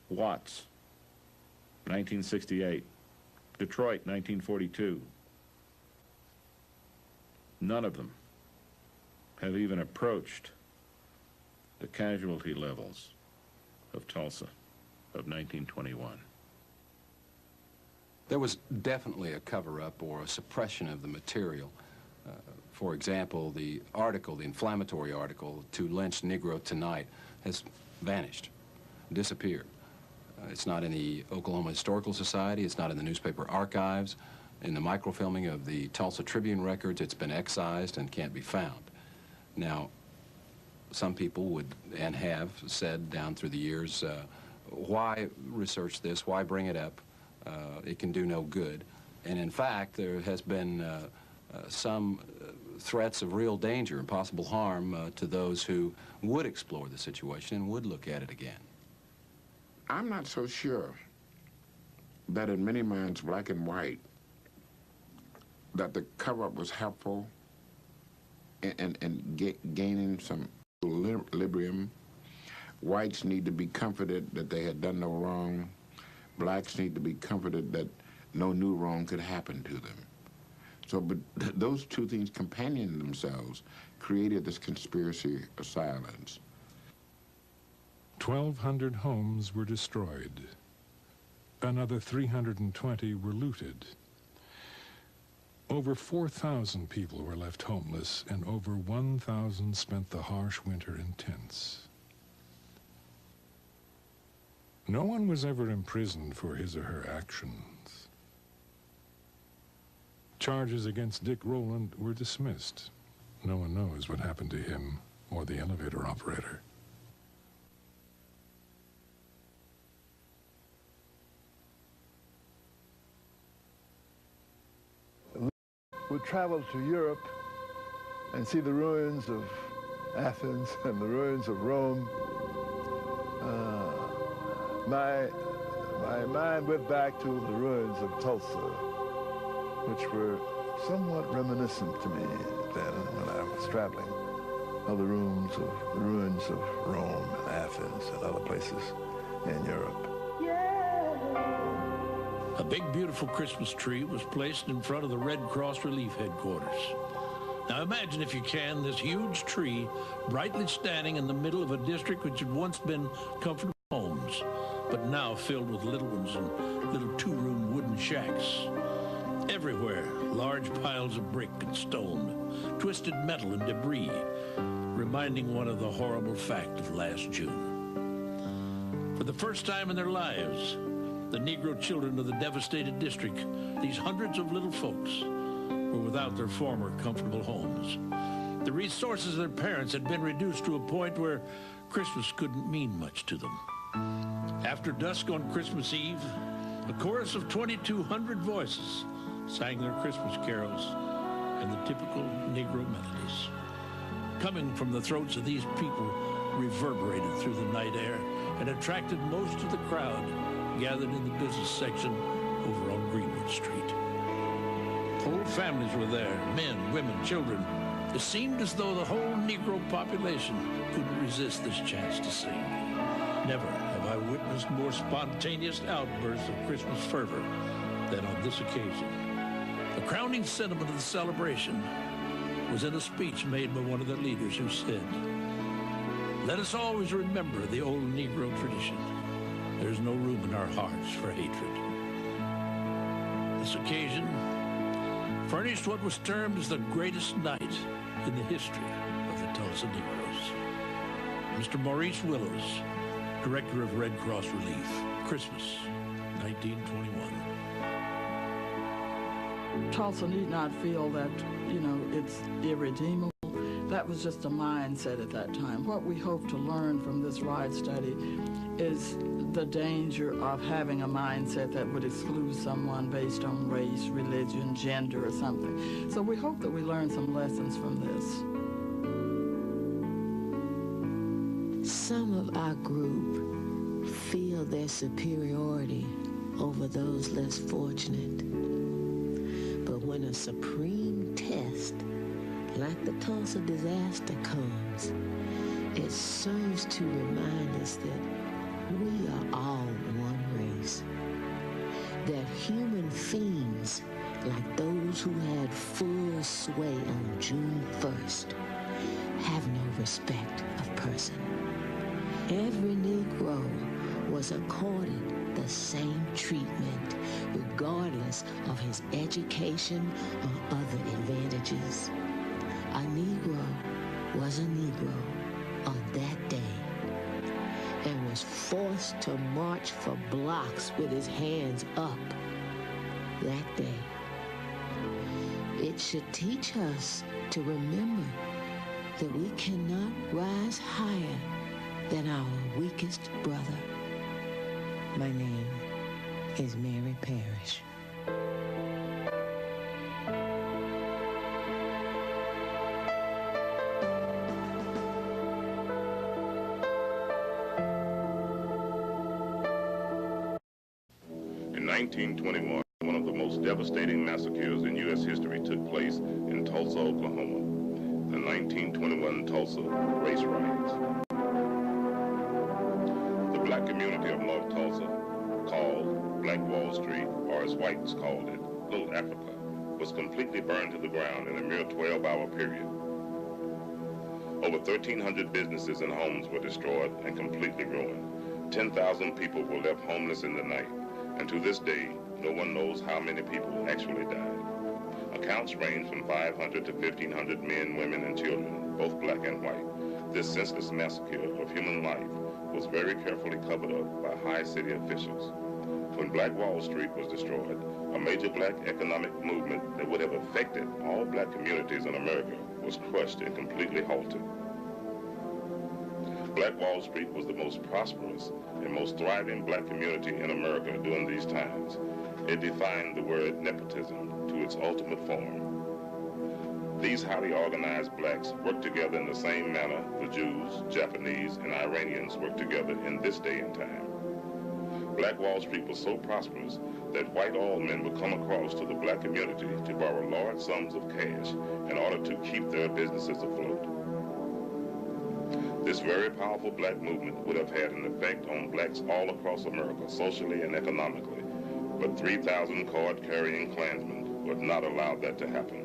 Watts, 1968, Detroit, 1942, none of them have even approached the casualty levels of Tulsa of 1921. There was definitely a cover-up or a suppression of the material. For example, the article, the inflammatory article, "To Lynch Negro Tonight," has vanished, disappeared. It's not in the Oklahoma Historical Society, it's not in the newspaper archives. In the microfilming of the Tulsa Tribune records, it's been excised and can't be found. Now, some people would, and have, said down through the years, why research this, why bring it up? It can do no good. And in fact, there has been some threats of real danger and possible harm to those who would explore the situation and would look at it again. I'm not so sure that in many minds, black and white, that the cover-up was helpful in gaining some equilibrium. Whites need to be comforted that they had done no wrong. Blacks need to be comforted that no new wrong could happen to them. So, but those two things companioned themselves created this conspiracy of silence. 1,200 homes were destroyed. Another 320 were looted. Over 4,000 people were left homeless, and over 1,000 spent the harsh winter in tents. No one was ever imprisoned for his or her actions. Charges against Dick Rowland were dismissed. No one knows what happened to him or the elevator operator. Would travel to Europe and see the ruins of Athens and the ruins of Rome. My mind went back to the ruins of Tulsa, which were somewhat reminiscent to me then when I was traveling, of the ruins of Rome and Athens and other places in Europe. A big, beautiful Christmas tree was placed in front of the Red Cross Relief Headquarters. Now imagine, if you can, this huge tree brightly standing in the middle of a district which had once been comfortable homes, but now filled with little ones and little 2-room wooden shacks. Everywhere, large piles of brick and stone, twisted metal and debris, reminding one of the horrible fact of last June. For the first time in their lives, the Negro children of the devastated district, these hundreds of little folks, were without their former comfortable homes. The resources of their parents had been reduced to a point where Christmas couldn't mean much to them. After dusk on Christmas Eve, a chorus of 2,200 voices sang their Christmas carols and the typical Negro melodies. Coming from the throats of these people reverberated through the night air and attracted most of the crowd gathered in the business section over on Greenwood Street. Whole families were there, men, women, children. It seemed as though the whole Negro population couldn't resist this chance to sing. Never have I witnessed more spontaneous outbursts of Christmas fervor than on this occasion. The crowning sentiment of the celebration was in a speech made by one of the leaders who said, "Let us always remember the old Negro tradition. There's no room in our hearts for hatred." This occasion furnished what was termed as the greatest night in the history of the Tulsa Negroes. Mr. Maurice Willows, Director of Red Cross Relief, Christmas, 1921. Tulsa need not feel that, it's irredeemable. That was just a mindset at that time. What we hope to learn from this ride study is the danger of having a mindset that would exclude someone based on race, religion, gender, or something. So we hope that we learn some lessons from this. Some of our group feel their superiority over those less fortunate. But when a supreme test like the Tulsa disaster comes, it serves to remind us that we are all one race. That human fiends, like those who had full sway on June 1st, have no respect of person. Every Negro was accorded the same treatment, regardless of his education or other advantages. A Negro was a Negro on that day and was forced to march for blocks with his hands up that day. It should teach us to remember that we cannot rise higher than our weakest brother. My name is Mary Parrish. In 1921, one of the most devastating massacres in U.S. history took place in Tulsa, Oklahoma. The 1921 Tulsa race riots. The black community of North Tulsa, called Black Wall Street, or as whites called it, Little Africa, was completely burned to the ground in a mere 12-hour period. Over 1,300 businesses and homes were destroyed and completely ruined. 10,000 people were left homeless in the night, and to this day, no one knows how many people actually died. Accounts range from 500 to 1,500 men, women, and children, both black and white. This senseless massacre of human life was very carefully covered up by high city officials. When Black Wall Street was destroyed, a major black economic movement that would have affected all black communities in America was crushed and completely halted. Black Wall Street was the most prosperous and most thriving black community in America during these times. It defined the word nepotism to its ultimate form. These highly organized blacks worked together in the same manner the Jews, Japanese, and Iranians worked together in this day and time. Black Wall Street was so prosperous that white oil men would come across to the black community to borrow large sums of cash in order to keep their businesses afloat. This very powerful black movement would have had an effect on blacks all across America, socially and economically, but 3,000 card-carrying Klansmen would not allow that to happen.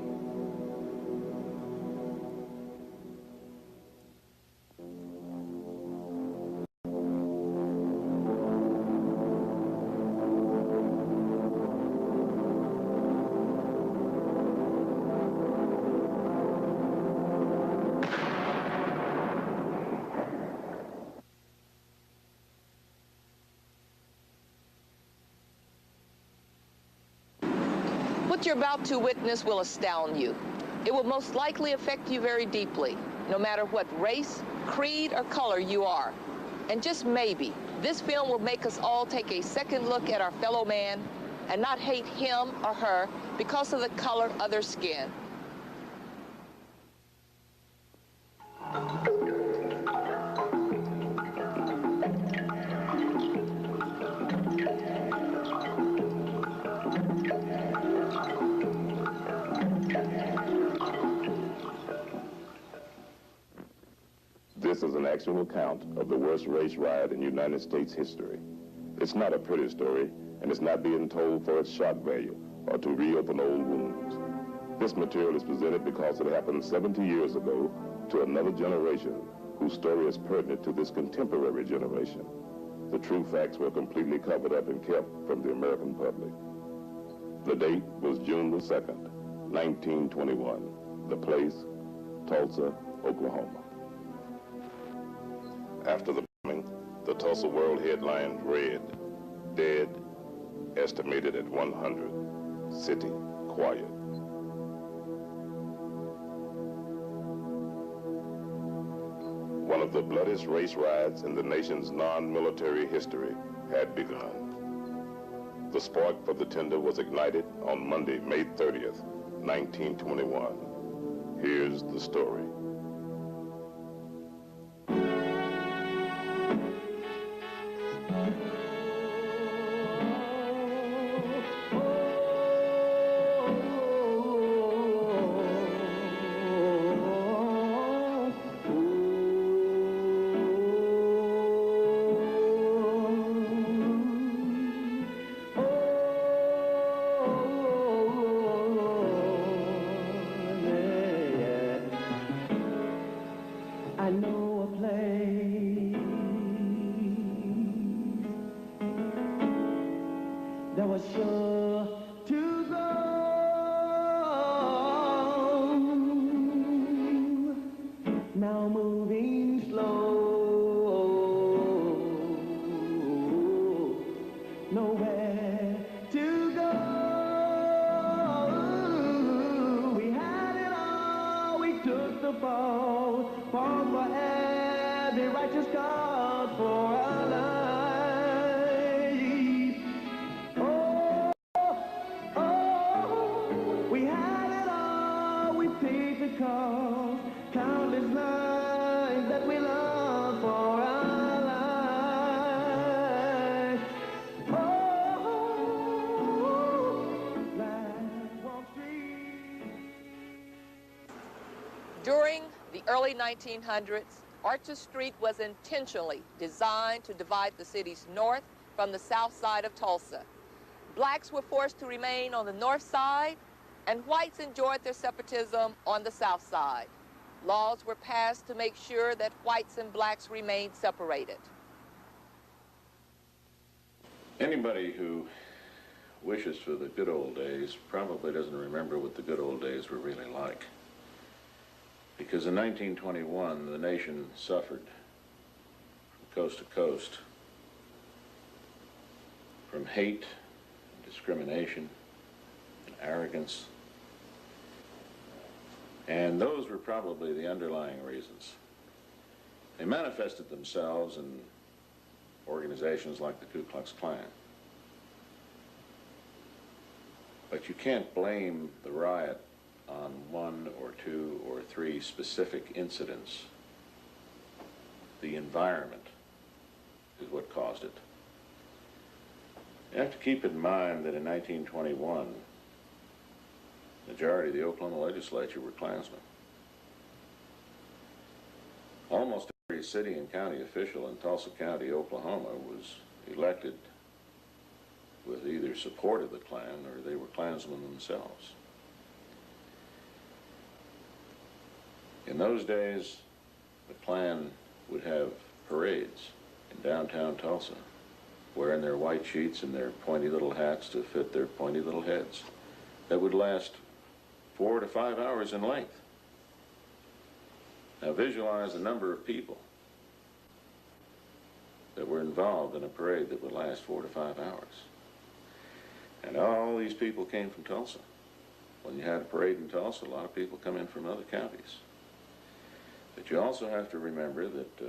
What What you're about to witness will astound you. It will most likely affect you very deeply, no matter what race, creed, or color you are. And just maybe, this film will make us all take a second look at our fellow man and not hate him or her because of the color of their skin. This is an actual account of the worst race riot in United States history. It's not a pretty story, and it's not being told for its shock value or to reopen old wounds. This material is presented because it happened 70 years ago to another generation whose story is pertinent to this contemporary generation. The true facts were completely covered up and kept from the American public. The date was June the 2nd, 1921. The place, Tulsa, Oklahoma. After the bombing, the Tulsa World headline read, "Dead, estimated at 100. City quiet." One of the bloodiest race riots in the nation's non-military history had begun. The spark for the tender was ignited on Monday, May 30th, 1921. Here's the story. I know a place that was sure to go. Now moving slow, nowhere to go. We had it all, we took the fall, fought for every righteous cause for our life. Oh, oh, we had it all, we paid the cost, countless lives that we loved for our life. Oh, like Wallstreet. During the early 1900s, Archer Street was intentionally designed to divide the city's north from the south side of Tulsa. Blacks were forced to remain on the north side, and whites enjoyed their separatism on the south side. Laws were passed to make sure that whites and blacks remained separated. Anybody who wishes for the good old days probably doesn't remember what the good old days were really like. Because in 1921, the nation suffered from coast to coast from hate, discrimination, and arrogance. And those were probably the underlying reasons. They manifested themselves in organizations like the Ku Klux Klan. But you can't blame the riot on one or two or three specific incidents. The environment is what caused it. You have to keep in mind that in 1921, the majority of the Oklahoma legislature were Klansmen. Almost every city and county official in Tulsa County, Oklahoma, was elected with either support of the Klan or they were Klansmen themselves. In those days, the Klan would have parades in downtown Tulsa, wearing their white sheets and their pointy little hats to fit their pointy little heads, that would last 4 to 5 hours in length. Now visualize the number of people that were involved in a parade that would last 4 to 5 hours. And all these people came from Tulsa. When you had a parade in Tulsa, a lot of people come in from other counties. But you also have to remember that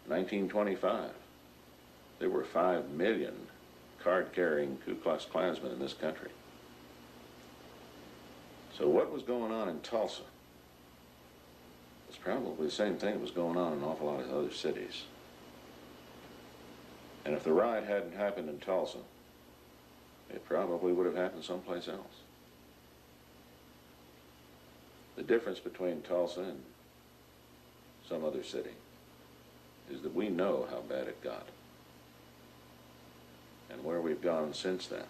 1925, there were 5 million card-carrying Ku Klux Klansmen in this country. So what was going on in Tulsa was probably the same thing that was going on in an awful lot of other cities. And if the riot hadn't happened in Tulsa, it probably would have happened someplace else. The difference between Tulsa and some other city is that we know how bad it got and where we've gone since then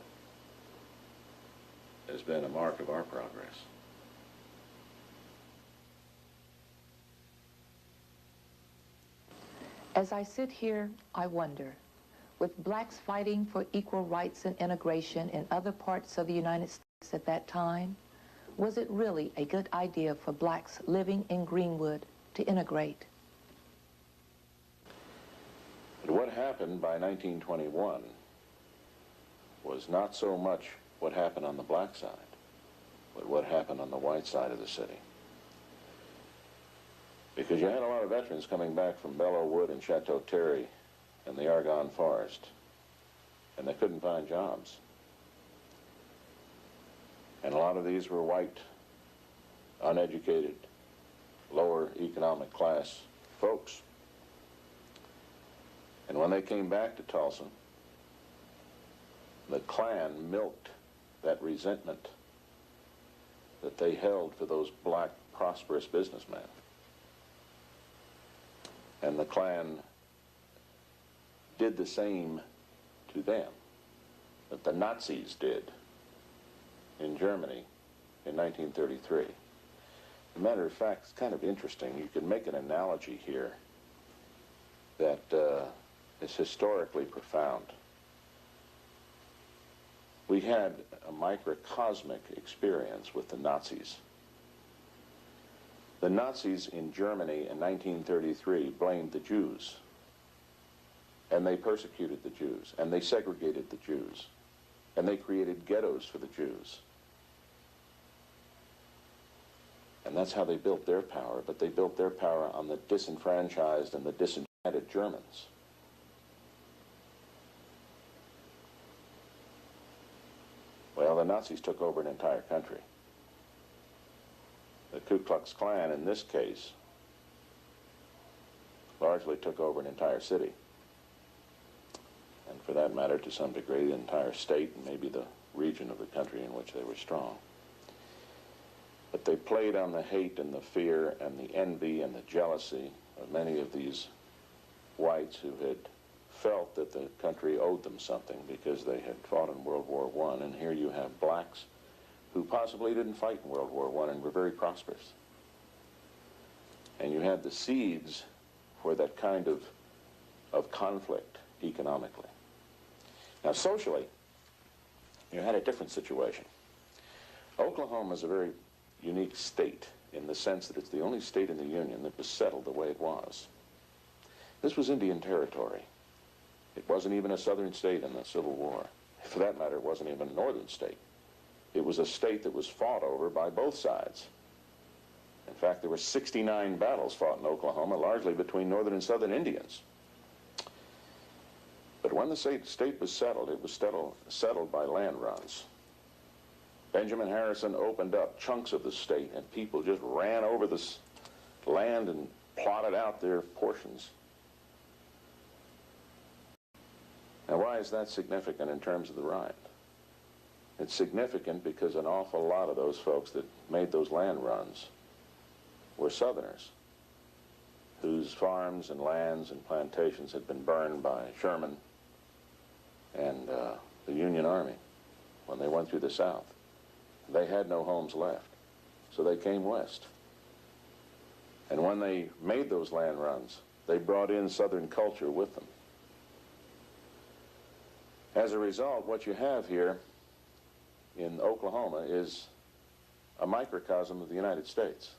has been a mark of our progress. As I sit here, I wonder, with blacks fighting for equal rights and integration in other parts of the United States at that time, was it really a good idea for blacks living in Greenwood to integrate? But what happened by 1921 was not so much what happened on the black side, but what happened on the white side of the city. Because you had a lot of veterans coming back from Belleau Wood and Chateau Thierry and the Argonne Forest, and they couldn't find jobs. And a lot of these were white, uneducated, lower economic class folks. And when they came back to Tulsa, the Klan milked that resentment that they held for those black, prosperous businessmen. And the Klan did the same to them that the Nazis did in Germany in 1933. As a matter of fact, it's kind of interesting. You can make an analogy here that is historically profound. We had a microcosmic experience with the Nazis. The Nazis in Germany in 1933 blamed the Jews, and they persecuted the Jews, and they segregated the Jews, and they created ghettos for the Jews. And that's how they built their power, but they built their power on the disenfranchised and the disenchanted Germans. Well, the Nazis took over an entire country. The Ku Klux Klan, in this case, largely took over an entire city. And for that matter, to some degree, the entire state and maybe the region of the country in which they were strong. But they played on the hate and the fear and the envy and the jealousy of many of these whites who had felt that the country owed them something because they had fought in World War I. And here you have blacks who possibly didn't fight in World War I and were very prosperous. And you had the seeds for that kind of conflict economically. Now, socially, you had a different situation. Oklahoma is a very unique state in the sense that it's the only state in the Union that was settled the way it was. This was Indian territory. It wasn't even a southern state in the Civil War. For that matter, it wasn't even a northern state. It was a state that was fought over by both sides. In fact, there were 69 battles fought in Oklahoma, largely between northern and southern Indians. But when the state was settled, it was settled by land runs. Benjamin Harrison opened up chunks of the state, and people just ran over this land and plotted out their portions. Now, why is that significant in terms of the riot? It's significant because an awful lot of those folks that made those land runs were Southerners whose farms and lands and plantations had been burned by Sherman and the Union Army when they went through the South. They had no homes left, so they came west. And when they made those land runs, they brought in Southern culture with them. As a result, what you have here in Oklahoma is a microcosm of the United States.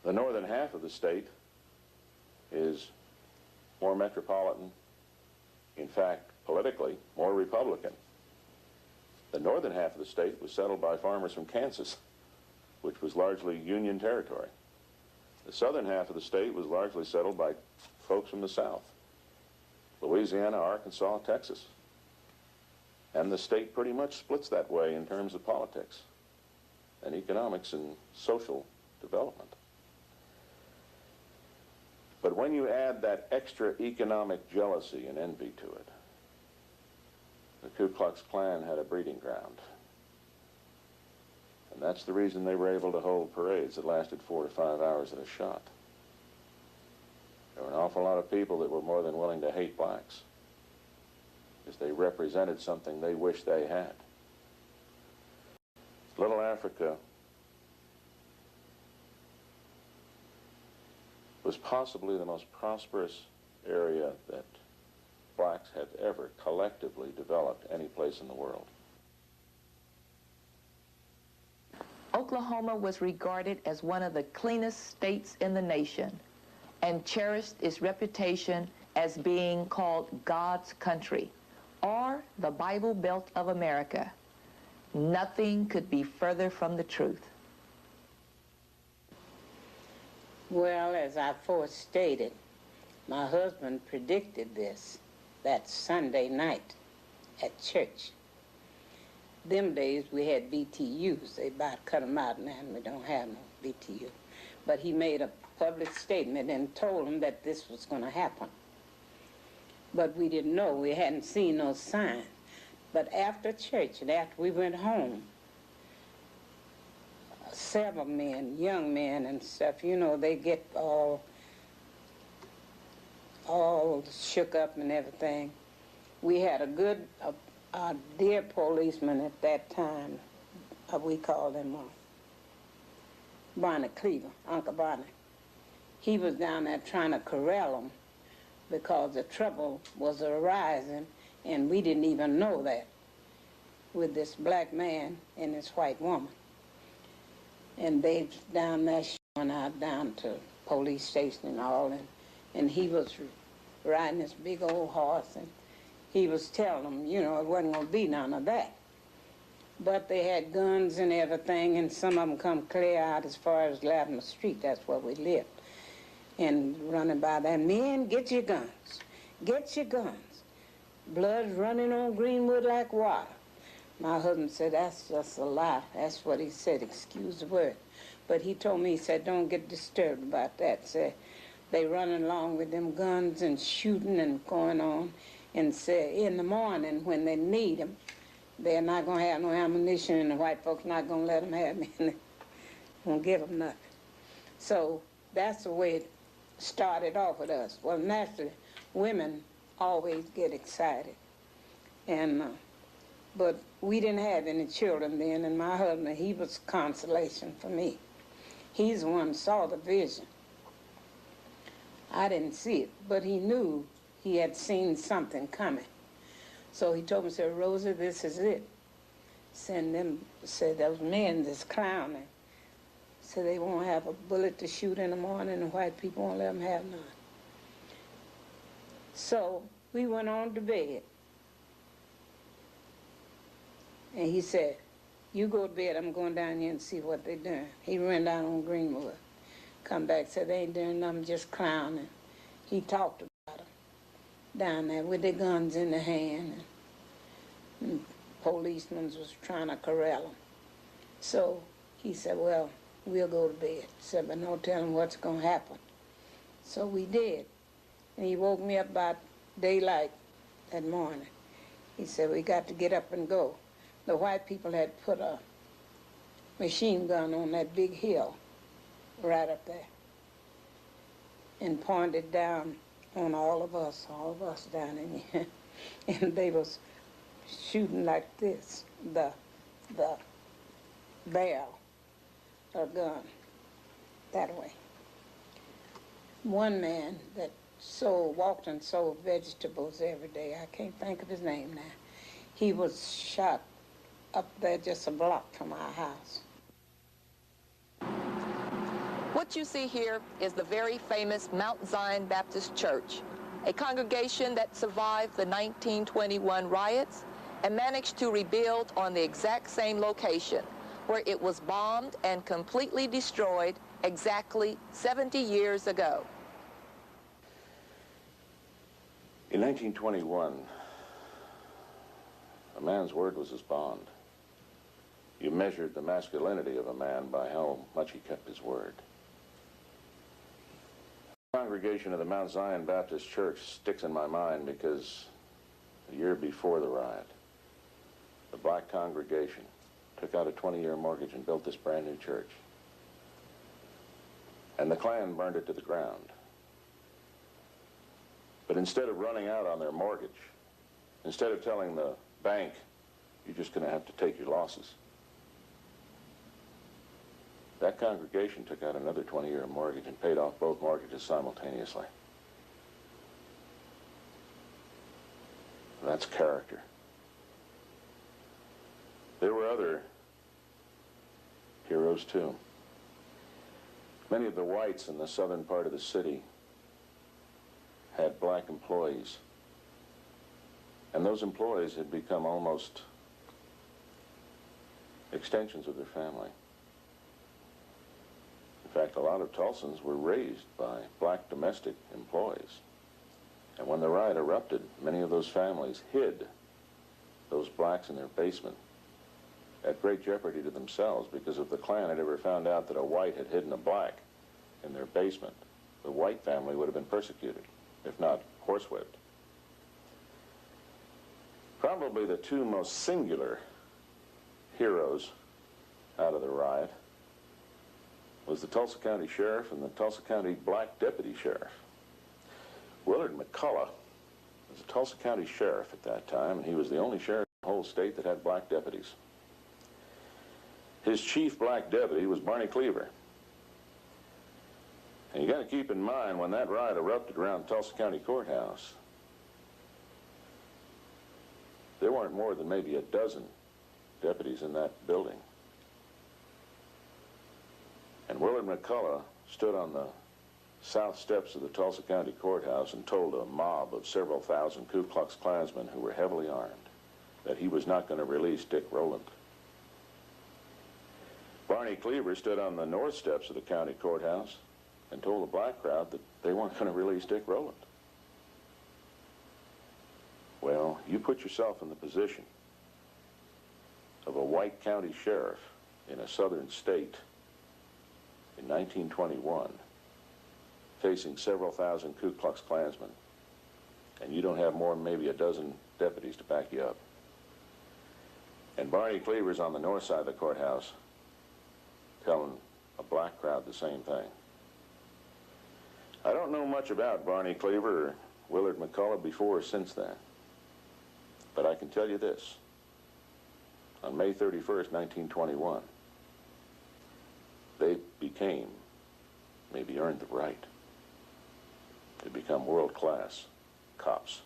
The northern half of the state is more metropolitan, in fact, politically, more Republican. The northern half of the state was settled by farmers from Kansas, which was largely Union territory. The southern half of the state was largely settled by folks from the south, Louisiana, Arkansas, Texas. And the state pretty much splits that way in terms of politics and economics and social development. But when you add that extra economic jealousy and envy to it, the Ku Klux Klan had a breeding ground. And that's the reason they were able to hold parades that lasted 4 to 5 hours at a shot. There were an awful lot of people that were more than willing to hate blacks because they represented something they wished they had. Little Africa was possibly the most prosperous area that blacks had ever collectively developed any place in the world. Oklahoma was regarded as one of the cleanest states in the nation and cherished its reputation as being called God's country, or the Bible Belt of America. Nothing could be further from the truth. Well, as I forestated, my husband predicted this that Sunday night at church. Them days we had BTUs. They about cut them out now, and we don't have no BTU. But he made a public statement and told them that this was going to happen. But we didn't know. We hadn't seen no sign. But after church and after we went home, several men, young men and stuff, you know, they get all shook up and everything. We had a good, dear policeman at that time, we called him Barney Cleaver, Uncle Barney. He was down there trying to corral them because the trouble was arising, and we didn't even know that, with this black man and this white woman. And they down there showing out down to police station and all, and he was riding this big old horse, and he was telling them, you know, it wasn't going to be none of that. But they had guns and everything, and some of them come clear out as far as Latimer Street. That's where we lived. And running by there, men, get your guns. Get your guns. Blood's running on Greenwood like water. My husband said, that's just a lie. That's what he said, excuse the word. But he told me, he said, don't get disturbed about that. Said, they running along with them guns and shooting and going on. And said, in the morning when they need them, they're not going to have no ammunition, and the white folks not going to let them have it. They won't give them nothing. So that's the way it started off with us. Well, naturally, women always get excited. And but we didn't have any children then, and my husband, he was consolation for me. He's the one who saw the vision. I didn't see it, but he knew he had seen something coming. So he told me, said, Rosa, this is it. Send them, said, those men that's clowning. So they won't have a bullet to shoot in the morning, and white people won't let them have none. So we went on to bed. And he said, you go to bed, I'm going down here and see what they're doing. He ran down on Greenwood. Come back, said, they ain't doing nothing, just clowning. He talked about them down there with their guns in their hand. And policemen was trying to corral them. So he said, well, we'll go to bed. He said, but no telling what's going to happen. So we did. And he woke me up about daylight that morning. He said, we got to get up and go. The white people had put a machine gun on that big hill right up there and pointed down on all of us down in here. And they was shooting like this, the barrel of gun that way. One man that walked and sold vegetables every day, I can't think of his name now, he was shot up there just a block from our house. What you see here is the very famous Mount Zion Baptist Church, a congregation that survived the 1921 riots and managed to rebuild on the exact same location where it was bombed and completely destroyed exactly 70 years ago. In 1921, a man's word was his bond. You measured the masculinity of a man by how much he kept his word. The congregation of the Mount Zion Baptist Church sticks in my mind because the year before the riot, the black congregation took out a 20-year mortgage and built this brand new church. And the Klan burned it to the ground. But instead of running out on their mortgage, instead of telling the bank, you're just going to have to take your losses, that congregation took out another 20-year mortgage and paid off both mortgages simultaneously. That's character. There were other heroes, too. Many of the whites in the southern part of the city had black employees. And those employees had become almost extensions of their family. In fact, a lot of Tulsans were raised by black domestic employees. And when the riot erupted, many of those families hid those blacks in their basement at great jeopardy to themselves, because if the Klan had ever found out that a white had hidden a black in their basement, the white family would have been persecuted, if not horsewhipped. Probably the two most singular heroes out of the riot was the Tulsa County Sheriff and the Tulsa County Black Deputy Sheriff. Willard McCullough was the Tulsa County Sheriff at that time, and he was the only sheriff in the whole state that had black deputies. His chief black deputy was Barney Cleaver. And you got to keep in mind, when that riot erupted around Tulsa County Courthouse, there weren't more than maybe a dozen deputies in that building. And Willard McCullough stood on the south steps of the Tulsa County Courthouse and told a mob of several thousand Ku Klux Klansmen who were heavily armed that he was not going to release Dick Rowland. Barney Cleaver stood on the north steps of the county courthouse and told the black crowd that they weren't going to release Dick Rowland. Well, you put yourself in the position of a white county sheriff in a southern state in 1921, facing several thousand Ku Klux Klansmen, and you don't have more than maybe a dozen deputies to back you up. And Barney Cleaver's on the north side of the courthouse telling a black crowd the same thing. I don't know much about Barney Cleaver or Willard McCullough before or since then, but I can tell you this. On May 31st, 1921, they became, maybe earned the right, to become world-class cops.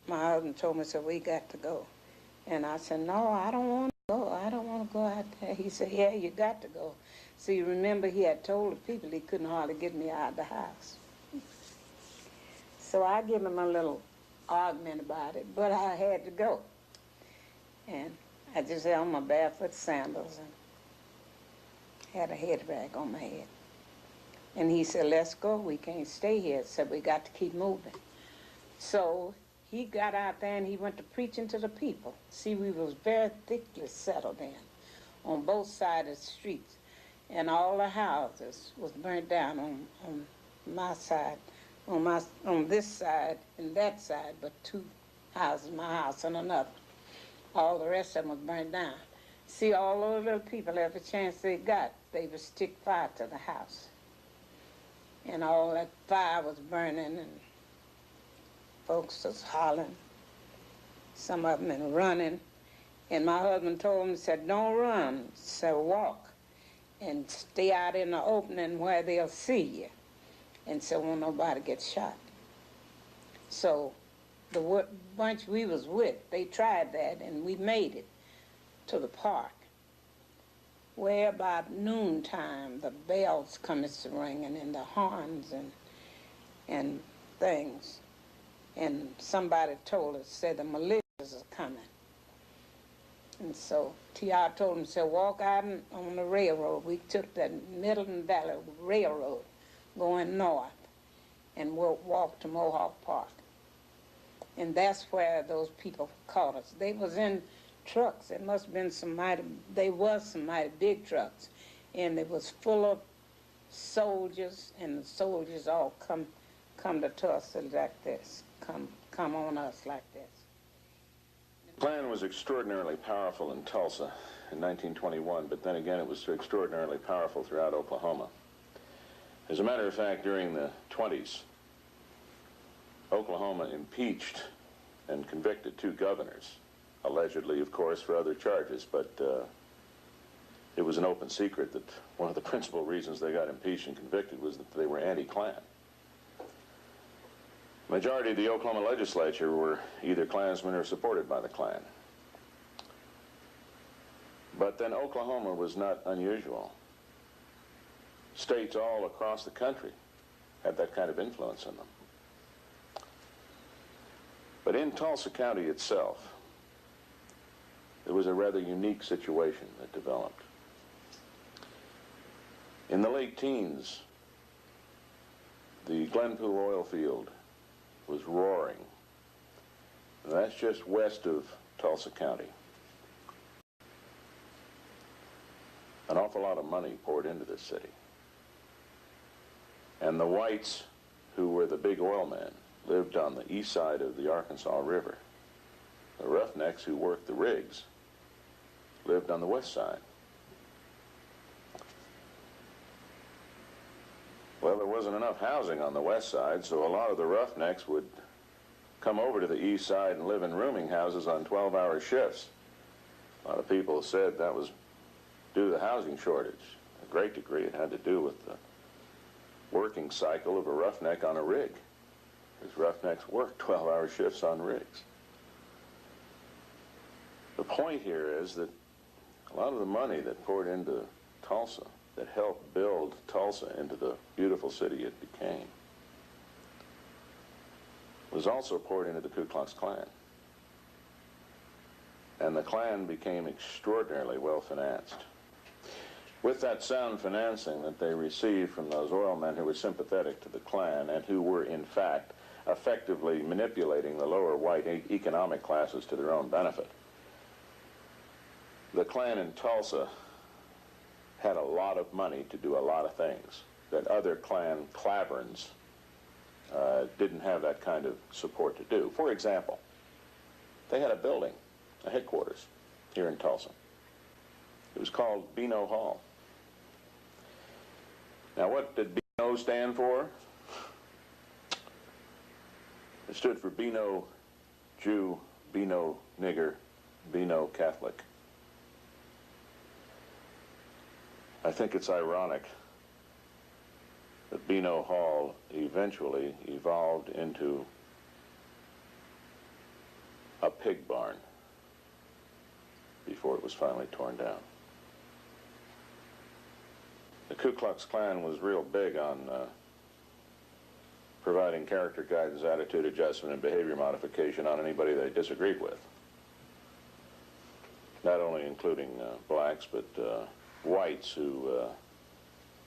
My husband told me, so we got to go. And I said, no, I don't want to go. I don't want to go out there. He said, yeah, you got to go. See, remember, he had told the people he couldn't hardly get me out of the house. So I gave him a little argument about it, but I had to go. And I just had on my barefoot sandals and had a head bag on my head. And he said, let's go. We can't stay here. So we got to keep moving. So he got out there and he went to preaching to the people. See, we was very thickly settled in on both sides of the streets. And all the houses was burnt down on my side, on this side and that side, but two houses, my house and another. All the rest of them was burnt down. See, all those little people, every chance they got, they would stick fire to the house. And all that fire was burning and folks was hollering, some of them and running. And my husband told them, he said, don't run, said walk and stay out in the opening where they'll see you. And so won't nobody get shot. So the bunch we was with, they tried that and we made it to the park, where about noontime the bells come ringing and the horns and things. and somebody told us, said the militias are coming. And so T.R. told him, said, walk out on the railroad. We took the Middleton Valley Railroad going north and we'll walk to Mohawk Park. And that's where those people caught us. They was in trucks. It must have been some mighty big trucks. And it was full of soldiers, and the soldiers all come to Tulsa like this, come on us like this. The Klan was extraordinarily powerful in Tulsa in 1921, but then again it was extraordinarily powerful throughout Oklahoma. As a matter of fact, during the 20s, Oklahoma impeached and convicted 2 governors, allegedly, of course, for other charges, but it was an open secret that one of the principal reasons they got impeached and convicted was that they were anti-Klan. The majority of the Oklahoma legislature were either Klansmen or supported by the Klan. But then Oklahoma was not unusual. States all across the country had that kind of influence in them. But in Tulsa County itself, there was a rather unique situation that developed. In the late teens, the Glenpool oil field was roaring. And that's just west of Tulsa County. An awful lot of money poured into this city. And the whites, who were the big oil men, lived on the east side of the Arkansas River. The roughnecks who worked the rigs lived on the west side. Well, there wasn't enough housing on the west side, so a lot of the roughnecks would come over to the east side and live in rooming houses on 12-hour shifts. A lot of people said that was due to the housing shortage. A great degree it had to do with the working cycle of a roughneck on a rig. These roughnecks worked 12-hour shifts on rigs. The point here is that a lot of the money that poured into Tulsa, that helped build Tulsa into the beautiful city it became, was also poured into the Ku Klux Klan. And the Klan became extraordinarily well financed. With that sound financing that they received from those oil men who were sympathetic to the Klan and who were, in fact, effectively manipulating the lower white economic classes to their own benefit, the Klan in Tulsa had a lot of money to do a lot of things that other Klan claverns didn't have that kind of support to do. For example, they had a building, a headquarters, here in Tulsa. It was called Beano Hall. Now, what did Beano stand for? It stood for Beano Jew, Beano nigger, Beano Catholic. I think it's ironic that Beano Hall eventually evolved into a pig barn before it was finally torn down. The Ku Klux Klan was real big on providing character guidance, attitude adjustment, and behavior modification on anybody they disagreed with. Not only including blacks, but whites who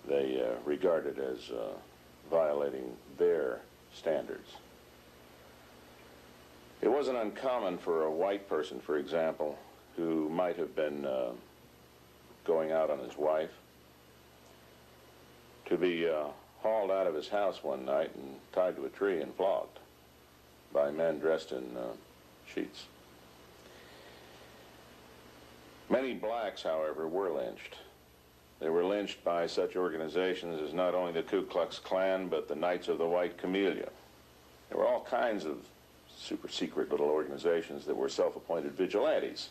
they regarded as violating their standards. It wasn't uncommon for a white person, for example, who might have been going out on his wife, to be hauled out of his house one night and tied to a tree and flogged by men dressed in sheets. Many blacks, however, were lynched. They were lynched by such organizations as not only the Ku Klux Klan, but the Knights of the White Camellia. There were all kinds of super secret little organizations that were self-appointed vigilantes.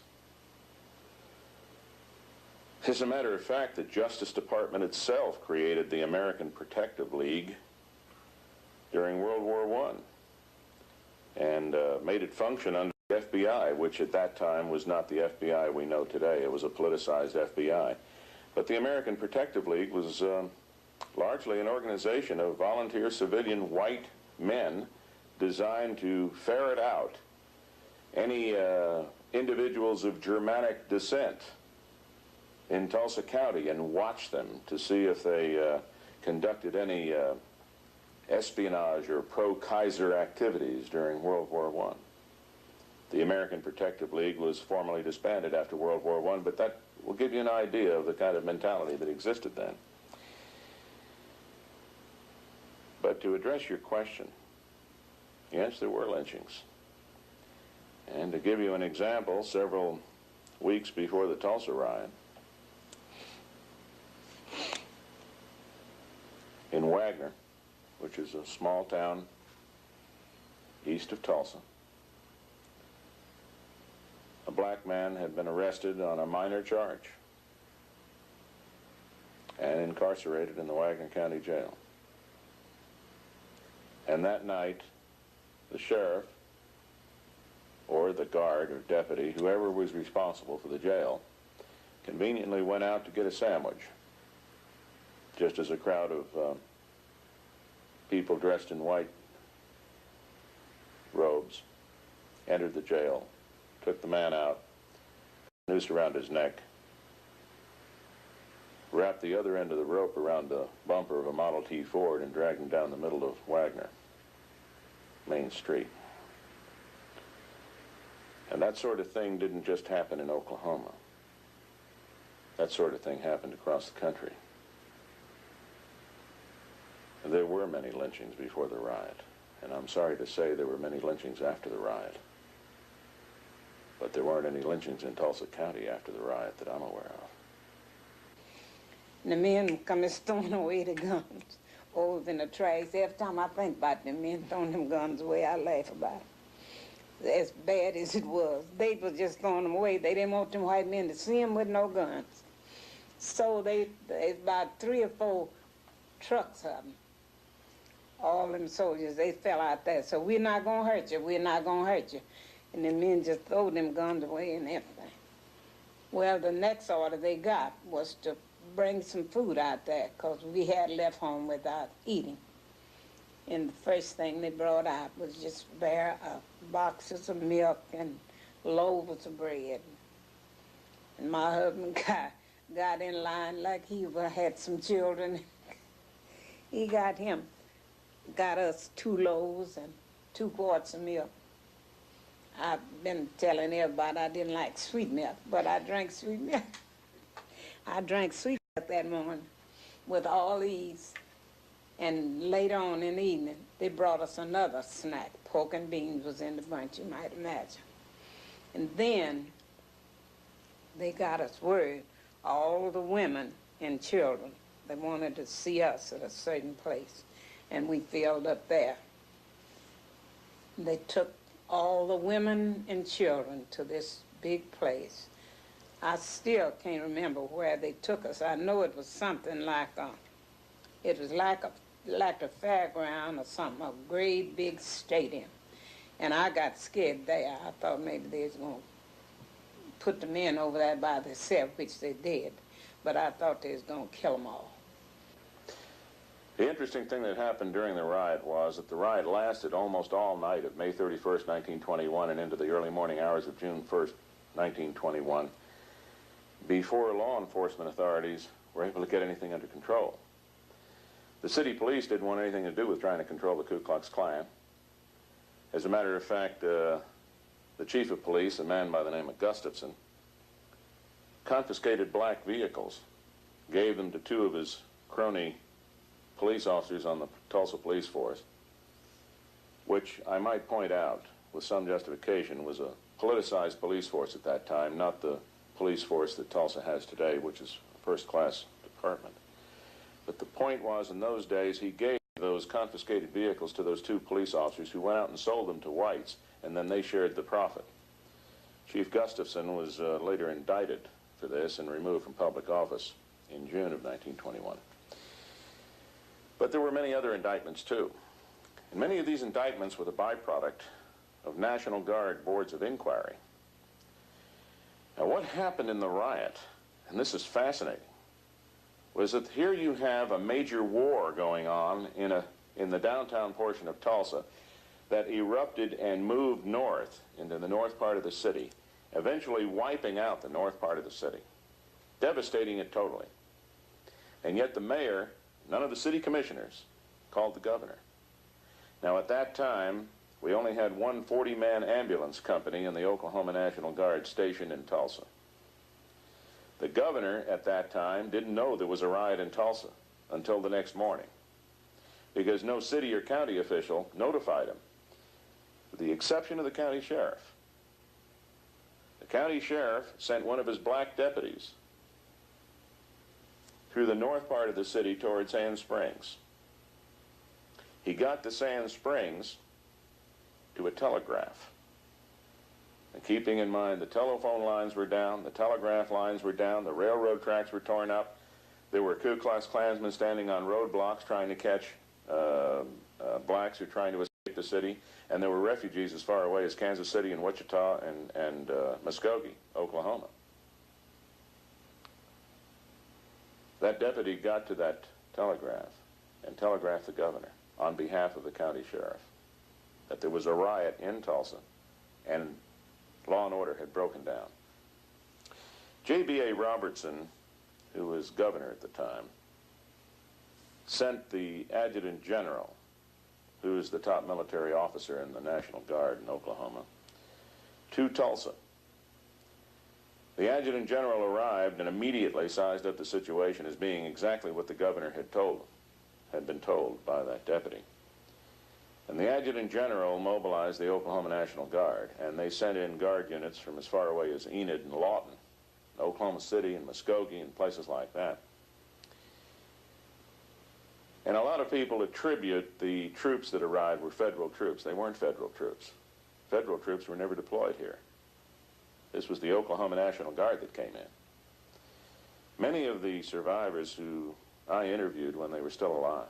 As a matter of fact, the Justice Department itself created the American Protective League during World War I and made it function under the FBI, which at that time was not the FBI we know today. It was a politicized FBI. But the American Protective League was largely an organization of volunteer civilian white men designed to ferret out any individuals of Germanic descent in Tulsa County and watch them to see if they conducted any espionage or pro-Kaiser activities during World War I. The American Protective League was formally disbanded after World War I, but that will give you an idea of the kind of mentality that existed then. But to address your question, yes, there were lynchings. And to give you an example, several weeks before the Tulsa riot, in Wagner, which is a small town east of Tulsa, a black man had been arrested on a minor charge and incarcerated in the Wagner County Jail. And that night, the sheriff, or the guard or deputy, whoever was responsible for the jail, conveniently went out to get a sandwich, just as a crowd of people dressed in white robes entered the jail, took the man out, noose around his neck, wrapped the other end of the rope around the bumper of a Model T Ford and dragged him down the middle of Wagner Main Street. And that sort of thing didn't just happen in Oklahoma. That sort of thing happened across the country. And there were many lynchings before the riot, and I'm sorry to say there were many lynchings after the riot. But there weren't any lynchings in Tulsa County after the riot that I'm aware of. The men come and throwing away the guns, over in the trash. Every time I think about them men throwing them guns away, I laugh about it. As bad as it was, they was just throwing them away. They didn't want them white men to see them with no guns. So there's about 3 or 4 trucks of them. All them soldiers, they fell out there. So we're not going to hurt you, we're not going to hurt you. And the men just throw them guns away and everything. Well, the next order they got was to bring some food out there because we had left home without eating. And the first thing they brought out was just bare boxes of milk and loaves of bread. And my husband got in line like he had some children. He got us 2 loaves and 2 quarts of milk. I've been telling everybody I didn't like sweet milk, but I drank sweet milk. I drank sweet milk that morning with all these. And later on in the evening, they brought us another snack. Pork and beans was in the bunch, you might imagine. And then they got us word, all the women and children, they wanted to see us at a certain place. And we filled up there. They took all the women and children to this big place. I still can't remember where they took us. I know it was something like a fairground or something, a great big stadium. And I got scared there. I thought maybe they was going to put the men over there by themselves, which they did. But I thought they was going to kill them all. The interesting thing that happened during the riot was that the riot lasted almost all night of May 31st, 1921, and into the early morning hours of June 1st, 1921, before law enforcement authorities were able to get anything under control. The city police didn't want anything to do with trying to control the Ku Klux Klan. As a matter of fact, the chief of police, a man by the name of Gustafson, confiscated black vehicles, gave them to 2 of his crony police officers on the Tulsa police force, which I might point out with some justification was a politicized police force at that time, not the police force that Tulsa has today, which is a first-class department. But the point was, in those days, he gave those confiscated vehicles to those 2 police officers who went out and sold them to whites, and then they shared the profit. Chief Gustafson was later indicted for this and removed from public office in June of 1921. But there were many other indictments, too. And many of these indictments were the byproduct of National Guard boards of inquiry. Now, what happened in the riot, and this is fascinating, was that here you have a major war going on in the downtown portion of Tulsa. that erupted and moved north into the north part of the city, eventually wiping out the north part of the city, devastating it totally. And yet the mayor, none of the city commissioners, called the governor. Now at that time, we only had one 40-man ambulance company in the Oklahoma National Guard stationed in Tulsa. The governor at that time didn't know there was a riot in Tulsa until the next morning, because no city or county official notified him, with the exception of the county sheriff. The county sheriff sent one of his black deputies through the north part of the city toward Sand Springs. He got to Sand Springs to a telegraph. And keeping in mind the telephone lines were down, the telegraph lines were down, the railroad tracks were torn up, there were Ku Klux Klansmen standing on roadblocks trying to catch blacks who were trying to escape the city, and there were refugees as far away as Kansas City and Wichita and Muskogee, Oklahoma. That deputy got to that telegraph and telegraphed the governor on behalf of the county sheriff that there was a riot in Tulsa and law and order had broken down. J.B.A. Robertson, who was governor at the time, sent the adjutant general, who is the top military officer in the National Guard in Oklahoma, to Tulsa. The adjutant general arrived and immediately sized up the situation as being exactly what the governor had been told by that deputy. And the adjutant general mobilized the Oklahoma National Guard, and they sent in guard units from as far away as Enid and Lawton, Oklahoma City and Muskogee and places like that. And a lot of people attribute the troops that arrived were federal troops. They weren't federal troops. Federal troops were never deployed here. This was the Oklahoma National Guard that came in. Many of the survivors who I interviewed when they were still alive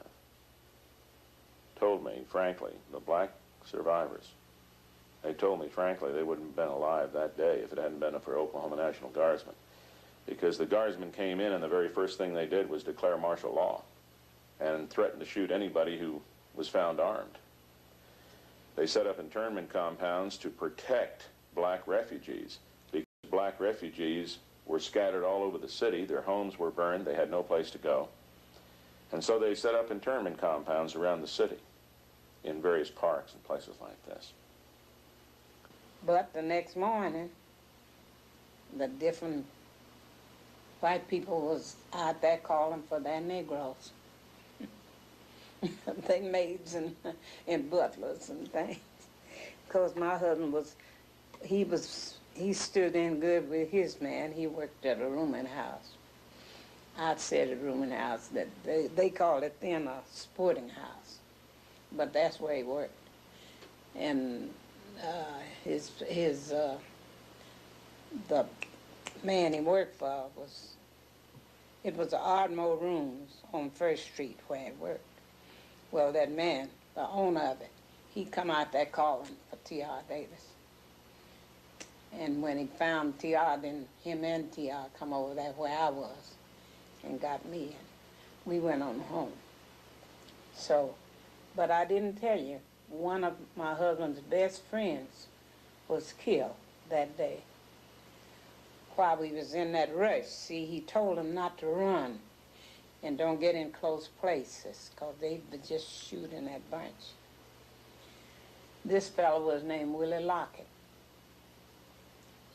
told me, frankly, the black survivors, they told me, frankly, they wouldn't have been alive that day if it hadn't been for Oklahoma National Guardsmen. Because the Guardsmen came in and the very first thing they did was declare martial law and threatened to shoot anybody who was found armed. They set up internment compounds to protect black refugees, because black refugees were scattered all over the city. Their homes were burned. They had no place to go. And so they set up internment compounds around the city in various parks and places like this. But the next morning, the different white people was out there calling for their Negroes. They maids and butlers and things. Because my husband he stood in good with his man. He worked at a rooming house. I'd said a rooming house that they called it then a sporting house, but that's where he worked. And the man he worked for it was the Ardmore Rooms on First Street where he worked. Well, that man, the owner of it, he come out there calling for T.R. Davis. And when he found T.R., then him and T.R. come over there where I was and got me, and we went on home. So, but I didn't tell you, one of my husband's best friends was killed that day while we was in that rush. See, he told him not to run and don't get in close places, because they were just shooting that bunch. This fellow was named Willie Lockett.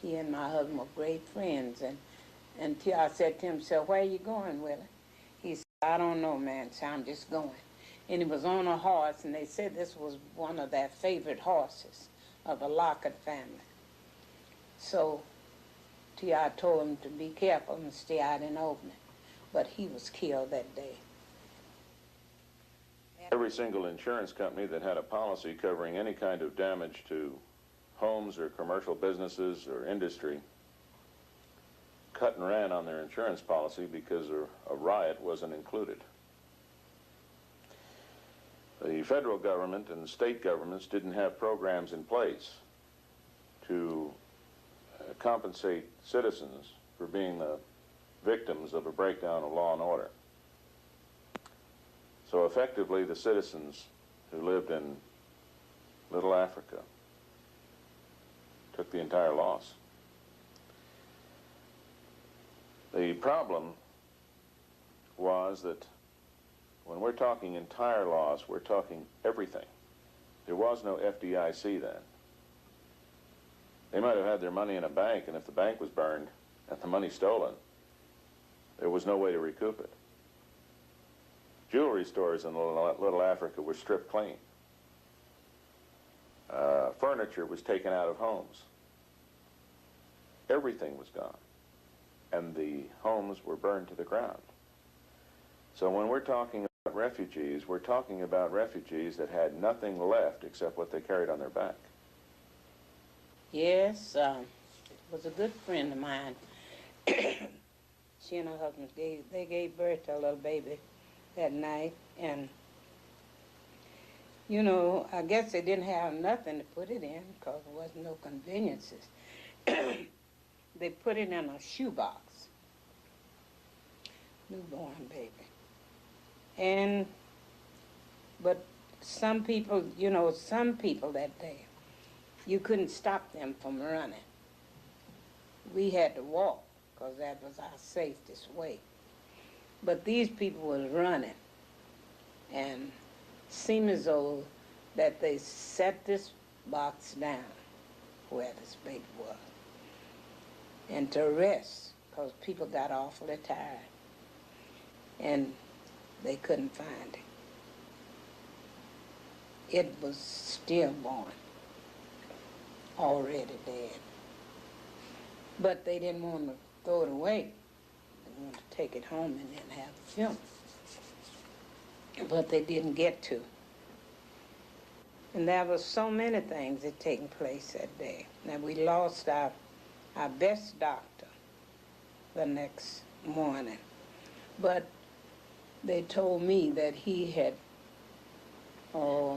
He and my husband were great friends, and T.R. said to him, "So where are you going, Willie?" He said, "I don't know, man, so I'm just going." And he was on a horse, and they said this was one of their favorite horses of the Lockett family. So T.R. told him to be careful and stay out in the opening. But he was killed that day. Every single insurance company that had a policy covering any kind of damage to homes or commercial businesses or industry cut and ran on their insurance policy because a riot wasn't included. The federal government and state governments didn't have programs in place to compensate citizens for being the victims of a breakdown of law and order. So effectively, the citizens who lived in Little Africa took the entire loss. The problem was that when we're talking entire loss, we're talking everything. There was no FDIC then. They might have had their money in a bank, and if the bank was burned and the money stolen, there was no way to recoup it. Jewelry stores in Little Africa were stripped clean. Furniture was taken out of homes. Everything was gone. And the homes were burned to the ground. So when we're talking about refugees, we're talking about refugees that had nothing left except what they carried on their back. Yes, was a good friend of mine. She and her husband gave birth to a little baby that night, and you know, I guess they didn't have nothing to put it in because there wasn't no conveniences. They put it in a shoebox, newborn baby. But some people, you know, some people that day, you couldn't stop them from running. We had to walk because that was our safest way. But these people was running, and seemed as though that they set this box down where this baby was and to rest because people got awfully tired and they couldn't find it. It was stillborn, already dead. But they didn't want to throw it away. They wanted to take it home and then have the funeral. But they didn't get to. And there was so many things that taken place that day. Now we lost our best doctor the next morning. But they told me that he had,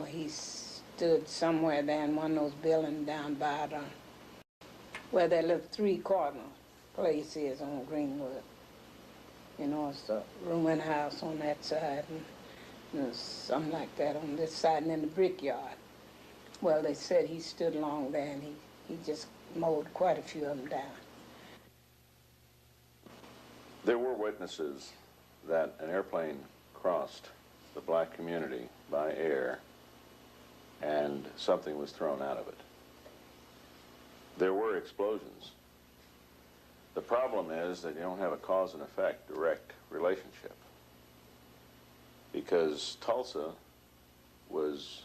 he stood somewhere there in one of those buildings down by the, where that little 3 Cardinal place is on Greenwood. You know, it's a ruined house on that side, and there's something like that on this side, and then the brickyard. Well, they said he stood along there, and he just mowed quite a few of them down. There were witnesses that an airplane crossed the black community by air and something was thrown out of it. There were explosions. The problem is that you don't have a cause and effect direct relationship, because Tulsa was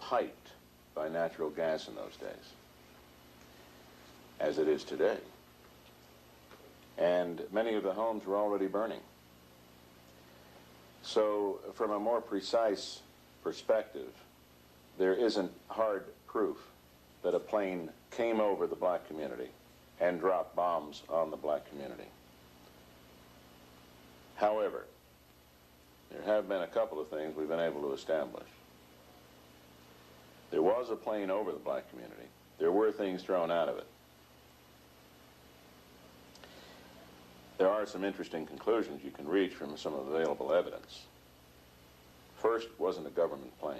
piped by natural gas in those days, as it is today. And many of the homes were already burning. So from a more precise perspective, there isn't hard proof that a plane came over the black community and dropped bombs on the black community. However, there have been a couple of things we've been able to establish. There was a plane over the black community. There were things thrown out of it. There are some interesting conclusions you can reach from some of the available evidence. First, it wasn't a government plane.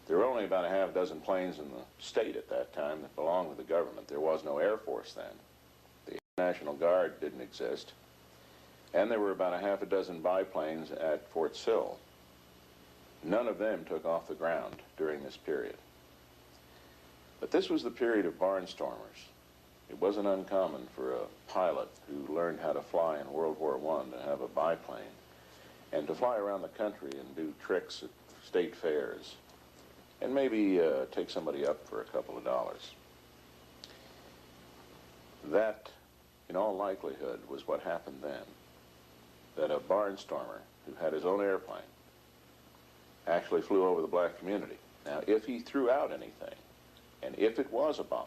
There were only about a half dozen planes in the state at that time that belonged to the government. There was no Air Force then. The National Guard didn't exist. And there were about a half a dozen biplanes at Fort Sill. None of them took off the ground during this period. But this was the period of barnstormers. It wasn't uncommon for a pilot who learned how to fly in World War I to have a biplane and to fly around the country and do tricks at state fairs and maybe take somebody up for a couple of dollars. That, in all likelihood, was what happened then. That a barnstormer who had his own airplane actually flew over the black community. Now, if he threw out anything, and if it was a bomb,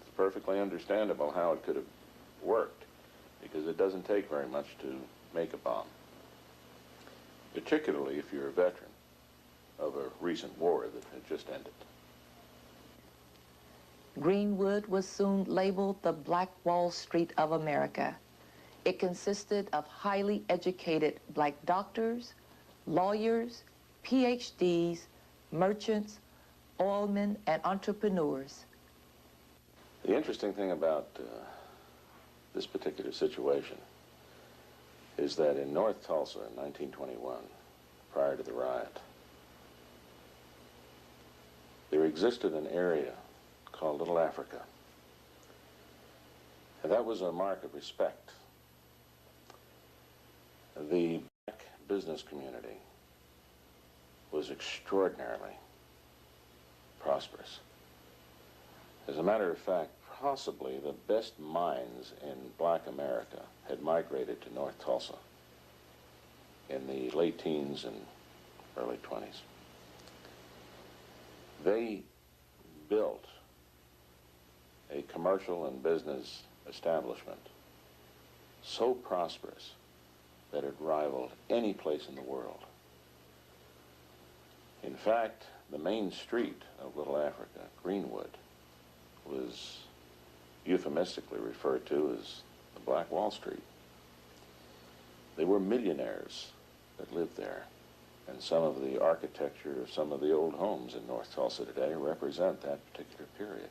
it's perfectly understandable how it could have worked, because it doesn't take very much to make a bomb, particularly if you're a veteran of a recent war that had just ended. Greenwood was soon labeled the Black Wall Street of America. It consisted of highly educated black doctors, lawyers, PhDs, merchants, oilmen, and entrepreneurs. The interesting thing about this particular situation is that in North Tulsa in 1921, prior to the riot, there existed an area called Little Africa. And that was a mark of respect. The black business community was extraordinarily prosperous. As a matter of fact, possibly the best minds in black America had migrated to North Tulsa in the late teens and early 20s. They built a commercial and business establishment so prosperous that it rivaled any place in the world. In fact, the main street of Little Africa, Greenwood, was euphemistically referred to as the Black Wall Street. They were millionaires that lived there, and some of the architecture of some of the old homes in North Tulsa today represent that particular period.